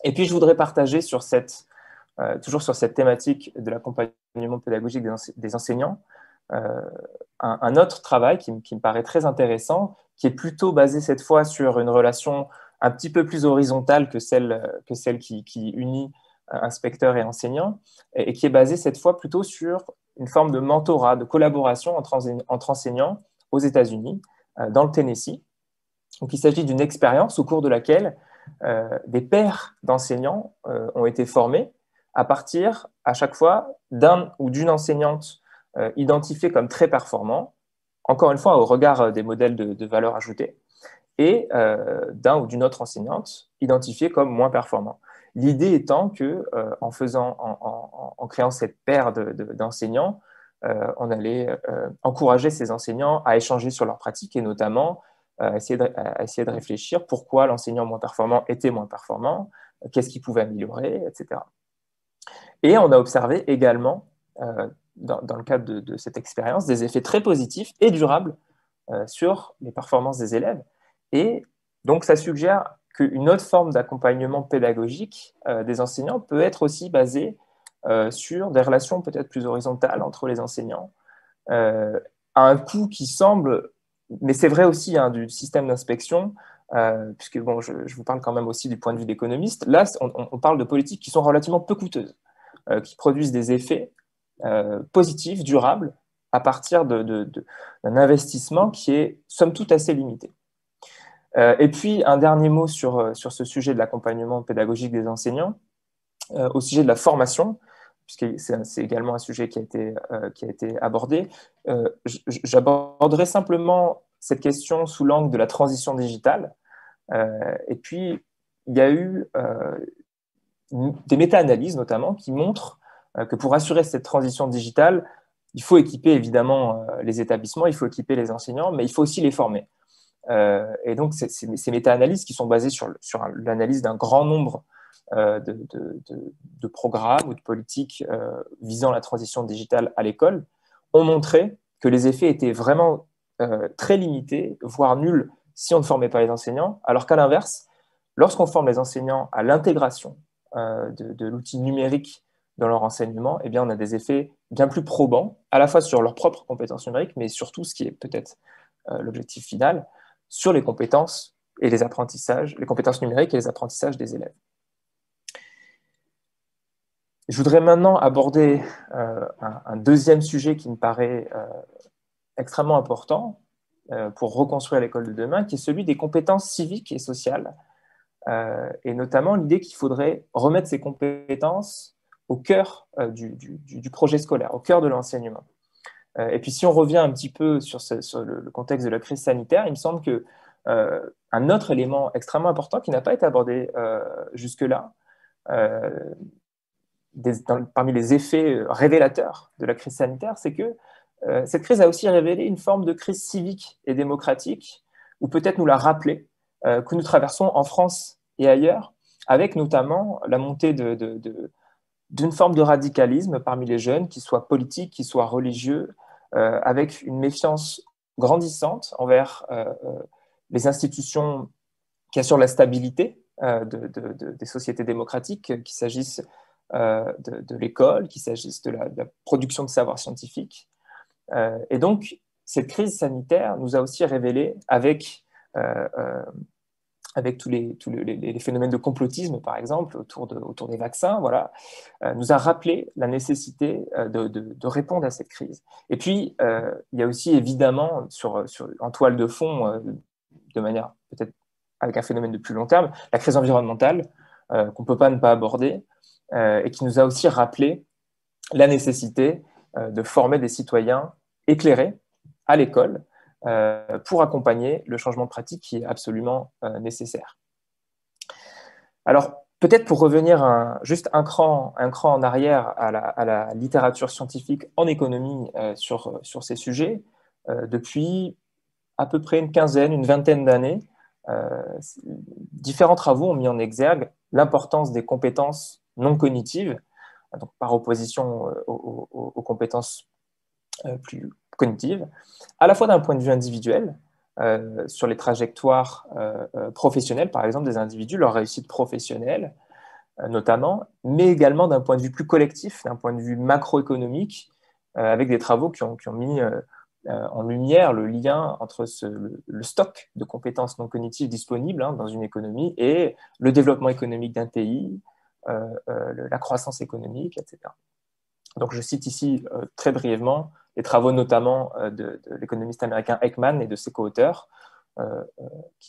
Et puis je voudrais partager toujours sur cette thématique de l'accompagnement pédagogique des enseignants, un autre travail qui me paraît très intéressant, qui est plutôt basé cette fois sur une relation un petit peu plus horizontale que celle qui unit inspecteurs et enseignants, et qui est basée cette fois plutôt sur une forme de mentorat, de collaboration entre enseignants aux États-Unis, dans le Tennessee. Donc, il s'agit d'une expérience au cours de laquelle des pairs d'enseignants ont été formés à partir, à chaque fois, d'un ou d'une enseignante identifiée comme très performant, encore une fois au regard des modèles de valeur ajoutée, et d'un ou d'une autre enseignante identifiée comme moins performant. L'idée étant que, en créant cette paire d'enseignants, on allait encourager ces enseignants à échanger sur leurs pratiques et notamment à essayer de réfléchir pourquoi l'enseignant moins performant était moins performant, qu'est-ce qu'il pouvait améliorer, etc. Et on a observé également, dans le cadre de cette expérience, des effets très positifs et durables sur les performances des élèves. Et donc, ça suggère qu'une autre forme d'accompagnement pédagogique des enseignants peut être aussi basée sur des relations peut-être plus horizontales entre les enseignants, à un coût qui semble, mais c'est vrai aussi du système d'inspection, puisque bon, je vous parle quand même aussi du point de vue d'économiste. Là, on parle de politiques qui sont relativement peu coûteuses, qui produisent des effets positifs, durables, à partir d'un investissement qui est somme toute assez limité. Et puis, un dernier mot sur ce sujet de l'accompagnement pédagogique des enseignants, au sujet de la formation, puisque c'est également un sujet qui a été abordé. J'aborderai simplement cette question sous l'angle de la transition digitale. Et puis, il y a eu des méta-analyses, notamment, qui montrent que pour assurer cette transition digitale, il faut équiper évidemment les établissements, il faut équiper les enseignants, mais il faut aussi les former. Et donc, ces méta-analyses qui sont basées sur l'analyse d'un grand nombre de programmes ou de politiques visant la transition digitale à l'école ont montré que les effets étaient vraiment très limités, voire nuls si on ne formait pas les enseignants, alors qu'à l'inverse, lorsqu'on forme les enseignants à l'intégration de l'outil numérique dans leur enseignement, eh bien, on a des effets bien plus probants, à la fois sur leurs propres compétences numériques, mais surtout, ce qui est peut-être l'objectif final, sur les compétences et les apprentissages, les compétences numériques et les apprentissages des élèves. Je voudrais maintenant aborder un deuxième sujet qui me paraît extrêmement important pour reconstruire l'école de demain, qui est celui des compétences civiques et sociales, et notamment l'idée qu'il faudrait remettre ces compétences au cœur du projet scolaire, au cœur de l'enseignement. Et puis si on revient un petit peu sur le contexte de la crise sanitaire, il me semble qu'un autre élément extrêmement important qui n'a pas été abordé jusque-là, parmi les effets révélateurs de la crise sanitaire, c'est que cette crise a aussi révélé une forme de crise civique et démocratique, ou peut-être nous l'a rappelé, que nous traversons en France et ailleurs, avec notamment la montée d'une forme de radicalisme parmi les jeunes, qu'ils soient politiques, qu'ils soient religieux, avec une méfiance grandissante envers les institutions qui assurent la stabilité des sociétés démocratiques, qu'il s'agisse de l'école, qu'il s'agisse de la production de savoir scientifique. Et donc, cette crise sanitaire nous a aussi révélé, avec tous les phénomènes de complotisme, par exemple, autour des vaccins, voilà, nous a rappelé la nécessité de répondre à cette crise. Et puis, il y a aussi évidemment, en toile de fond, de manière peut-être avec un phénomène de plus long terme, la crise environnementale, qu'on ne peut pas ne pas aborder, et qui nous a aussi rappelé la nécessité de former des citoyens éclairés à l'école, pour accompagner le changement de pratique qui est absolument nécessaire. Alors, peut-être pour revenir juste un cran en arrière à la littérature scientifique en économie sur ces sujets, depuis à peu près une vingtaine d'années, différents travaux ont mis en exergue l'importance des compétences non cognitives, donc par opposition aux compétences plus cognitives, à la fois d'un point de vue individuel, sur les trajectoires professionnelles, par exemple, des individus, leur réussite professionnelle, notamment, mais également d'un point de vue plus collectif, d'un point de vue macroéconomique, avec des travaux qui ont mis en lumière le lien entre le stock de compétences non cognitives disponibles dans une économie et le développement économique d'un pays, la croissance économique, etc. Donc, je cite ici très brièvement les travaux notamment de l'économiste américain Ekman et de ses co-auteurs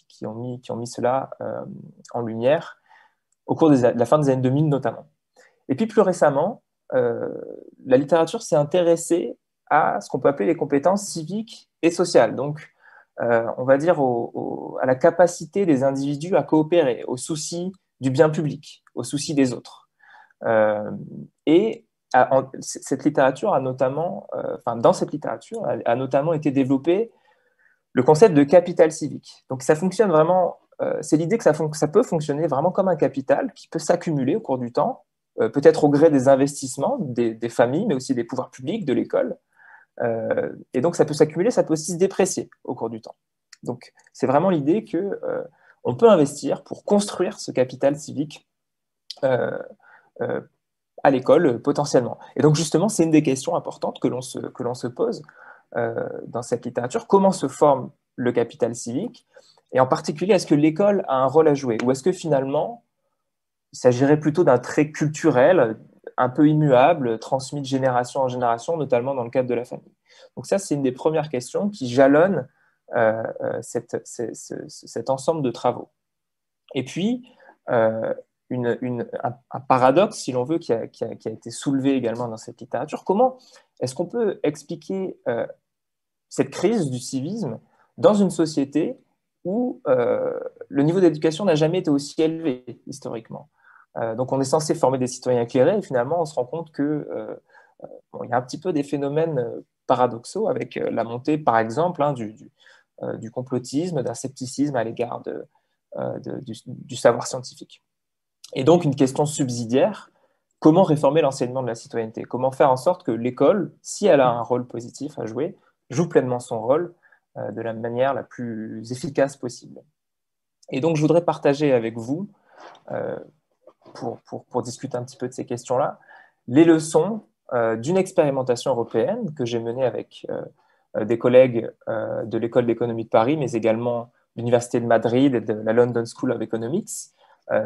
qui ont mis cela en lumière au cours de la fin des années 2000 notamment. Et puis plus récemment, la littérature s'est intéressée à ce qu'on peut appeler les compétences civiques et sociales. Donc, on va dire à la capacité des individus à coopérer, au souci du bien public, au souci des autres. Et cette littérature a notamment, dans cette littérature, a notamment été développé le concept de capital civique. Donc ça fonctionne vraiment, c'est l'idée que ça peut fonctionner vraiment comme un capital qui peut s'accumuler au cours du temps, peut-être au gré des investissements des familles, mais aussi des pouvoirs publics, de l'école. Et donc ça peut s'accumuler, ça peut aussi se déprécier au cours du temps. Donc c'est vraiment l'idée qu'on peut investir pour construire ce capital civique à l'école potentiellement. Et donc justement, c'est une des questions importantes que l'on se pose dans cette littérature. Comment se forme le capital civique? Et en particulier, est-ce que l'école a un rôle à jouer? Ou est-ce que finalement, il s'agirait plutôt d'un trait culturel un peu immuable, transmis de génération en génération, notamment dans le cadre de la famille? Donc ça, c'est une des premières questions qui jalonnent cet ensemble de travaux. Et puis, un paradoxe, si l'on veut, qui a été soulevé également dans cette littérature. Comment est-ce qu'on peut expliquer cette crise du civisme dans une société où le niveau d'éducation n'a jamais été aussi élevé historiquement? Donc on est censé former des citoyens éclairés et finalement on se rend compte qu'il y a un petit peu des phénomènes paradoxaux avec la montée, par exemple, du complotisme, d'un scepticisme à l'égard du savoir scientifique. Et donc, une question subsidiaire, comment réformer l'enseignement de la citoyenneté? Comment faire en sorte que l'école, si elle a un rôle positif à jouer, joue pleinement son rôle de la manière la plus efficace possible. Et donc, je voudrais partager avec vous, pour discuter un petit peu de ces questions-là, les leçons d'une expérimentation européenne que j'ai menée avec des collègues de l'École d'économie de Paris, mais également l'Université de Madrid et de la London School of Economics,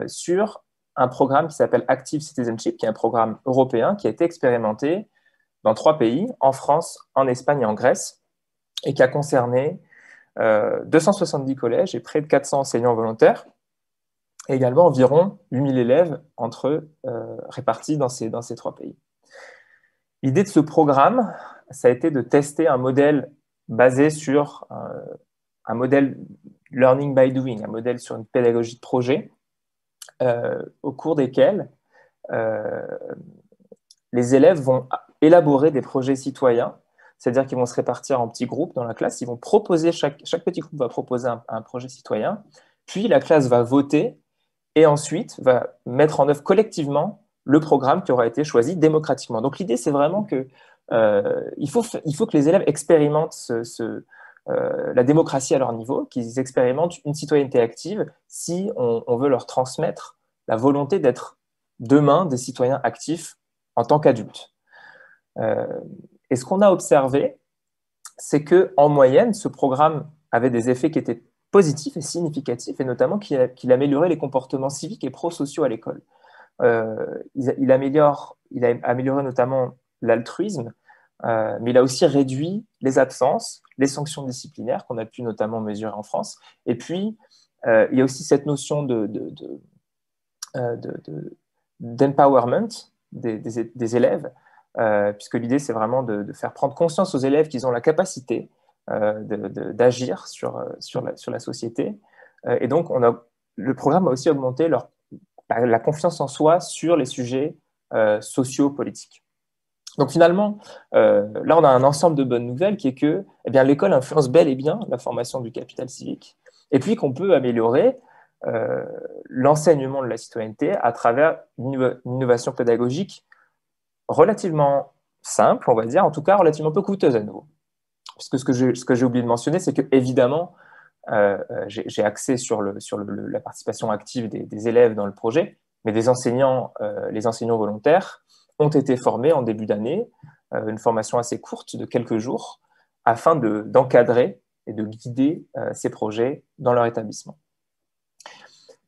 sur un programme qui s'appelle Active Citizenship, qui est un programme européen qui a été expérimenté dans 3 pays, en France, en Espagne et en Grèce, et qui a concerné 270 collèges et près de 400 enseignants volontaires, et également environ 8000 élèves répartis dans ces 3 pays. L'idée de ce programme, ça a été de tester un modèle basé sur un modèle learning by doing, un modèle sur une pédagogie de projet, au cours desquels les élèves vont élaborer des projets citoyens, c'est-à-dire qu'ils vont se répartir en petits groupes dans la classe, ils vont proposer, chaque petit groupe va proposer un projet citoyen, puis la classe va voter et ensuite va mettre en œuvre collectivement le programme qui aura été choisi démocratiquement. Donc l'idée, c'est vraiment que il faut que les élèves expérimentent la démocratie à leur niveau, qu'ils expérimentent une citoyenneté active si on veut leur transmettre la volonté d'être demain des citoyens actifs en tant qu'adultes. Et ce qu'on a observé, c'est qu'en moyenne, ce programme avait des effets qui étaient positifs et significatifs, et notamment qu'il améliorait les comportements civiques et prosociaux à l'école. Il a amélioré notamment l'altruisme, mais il a aussi réduit les absences, les sanctions disciplinaires qu'on a pu notamment mesurer en France. Et puis, il y a aussi cette notion d'empowerment des élèves, puisque l'idée, c'est vraiment de faire prendre conscience aux élèves qu'ils ont la capacité d'agir sur la société. Et donc, le programme a aussi augmenté la confiance en soi sur les sujets socio-politiques. Donc finalement, là, on a un ensemble de bonnes nouvelles qui est que l'école influence bel et bien la formation du capital civique, et puis qu'on peut améliorer l'enseignement de la citoyenneté à travers une innovation pédagogique relativement simple, on va dire, en tout cas relativement peu coûteuse à nouveau. Parce que ce que j'ai oublié de mentionner, c'est que évidemment, j'ai axé sur la participation active des élèves dans le projet, mais les enseignants volontaires ont été formés en début d'année, une formation assez courte de quelques jours, afin d'encadrer et de guider ces projets dans leur établissement.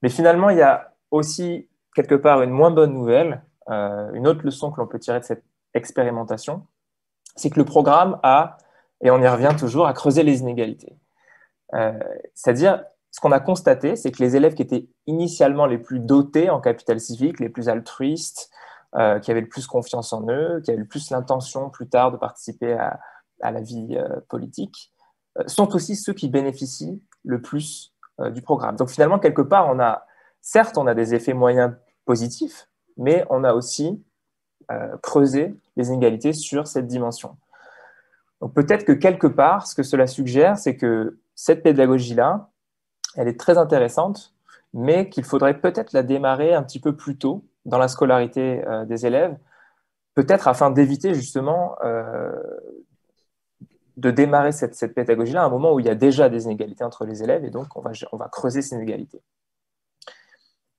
Mais finalement, il y a aussi quelque part une moins bonne nouvelle, une autre leçon que l'on peut tirer de cette expérimentation, c'est que le programme et on y revient toujours, à creuser les inégalités. C'est-à-dire, ce qu'on a constaté, c'est que les élèves qui étaient initialement les plus dotés en capital civique, les plus altruistes, qui avaient le plus confiance en eux, qui avaient le plus l'intention plus tard de participer à la vie politique, sont aussi ceux qui bénéficient le plus du programme. Donc finalement, quelque part, certes, on a des effets moyens positifs, mais on a aussi creusé les inégalités sur cette dimension. Donc peut-être que quelque part, ce que cela suggère, c'est que cette pédagogie-là, elle est très intéressante, mais qu'il faudrait peut-être la démarrer un petit peu plus tôt dans la scolarité des élèves, peut-être afin d'éviter justement de démarrer cette pédagogie-là à un moment où il y a déjà des inégalités entre les élèves, et donc on va creuser ces inégalités.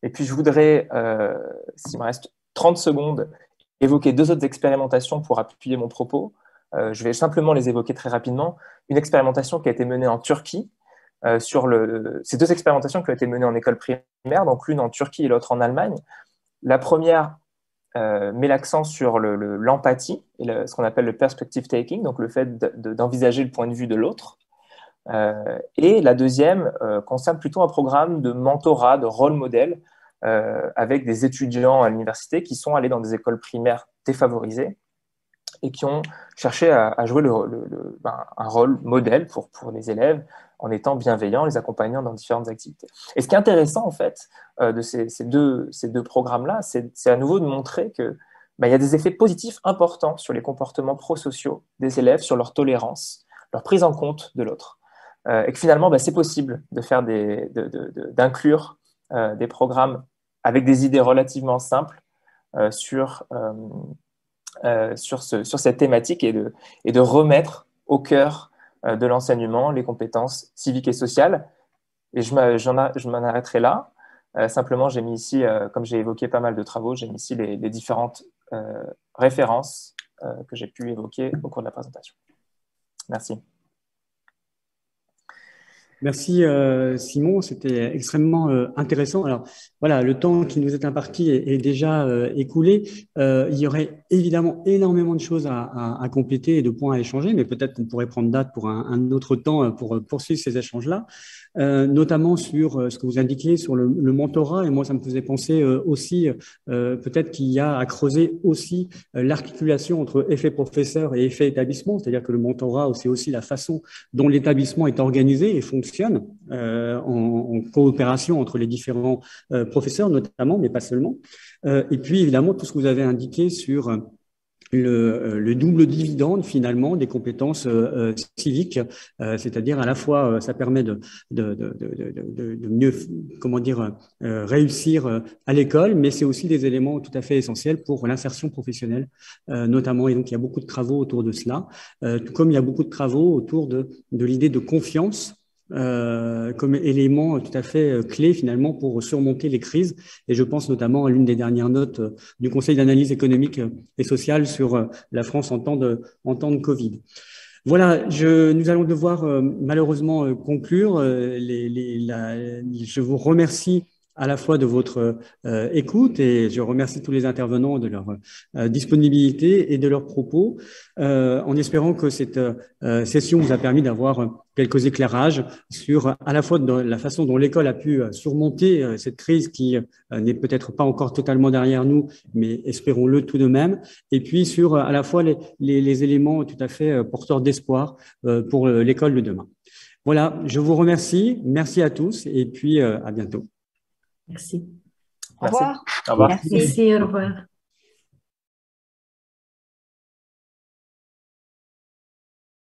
Et puis je voudrais, s'il me reste 30 secondes, évoquer 2 autres expérimentations pour appuyer mon propos. Je vais simplement les évoquer très rapidement. Une expérimentation qui a été menée en Turquie, ces 2 expérimentations qui ont été menées en école primaire, donc l'une en Turquie et l'autre en Allemagne. La première met l'accent sur l'empathie, et ce qu'on appelle le perspective taking, donc le fait d'envisager le point de vue de l'autre. Et la deuxième concerne plutôt un programme de mentorat, de rôle modèle, avec des étudiants à l'université qui sont allés dans des écoles primaires défavorisées et qui ont cherché à jouer un rôle modèle pour les élèves en étant bienveillants, les accompagnant dans différentes activités. Et ce qui est intéressant, en fait, de ces deux programmes-là, c'est à nouveau de montrer qu'il y a des effets positifs importants sur les comportements prosociaux des élèves, sur leur tolérance, leur prise en compte de l'autre. Et que finalement, c'est possible de faire d'inclure des programmes avec des idées relativement simples sur cette thématique et de remettre au cœur de l'enseignement, les compétences civiques et sociales. Et je m'en arrêterai là. Simplement, j'ai mis ici, comme j'ai évoqué pas mal de travaux, j'ai mis ici les différentes références que j'ai pu évoquer au cours de la présentation. Merci. Merci Simon, c'était extrêmement intéressant. Alors voilà, le temps qui nous est imparti est déjà écoulé. Il y aurait évidemment énormément de choses à compléter et de points à échanger, mais peut-être qu'on pourrait prendre date pour un autre temps pour poursuivre ces échanges-là, notamment sur ce que vous indiquiez sur le mentorat. Et moi, ça me faisait penser aussi peut-être qu'il y a à creuser aussi l'articulation entre effet professeur et effet établissement, c'est-à-dire que le mentorat, c'est aussi la façon dont l'établissement est organisé et fonctionne en coopération entre les différents professeurs notamment, mais pas seulement. Et puis évidemment, tout ce que vous avez indiqué sur le double dividende finalement des compétences civiques, c'est-à-dire à la fois ça permet de mieux, comment dire, réussir à l'école, mais c'est aussi des éléments tout à fait essentiels pour l'insertion professionnelle notamment, et donc il y a beaucoup de travaux autour de cela, tout comme il y a beaucoup de travaux autour de l'idée de confiance comme élément tout à fait clé finalement pour surmonter les crises. Et je pense notamment à l'une des dernières notes du Conseil d'analyse économique et sociale sur la France en temps de Covid. Voilà, nous allons devoir malheureusement conclure. Je vous remercie à la fois de votre écoute, et je remercie tous les intervenants de leur disponibilité et de leurs propos, en espérant que cette session vous a permis d'avoir quelques éclairages sur à la fois de la façon dont l'école a pu surmonter cette crise qui n'est peut-être pas encore totalement derrière nous, mais espérons-le tout de même, et puis sur à la fois les éléments tout à fait porteurs d'espoir pour l'école de demain. Voilà, je vous remercie, merci à tous, et puis à bientôt. Merci. Au revoir. Au revoir. Merci, au revoir.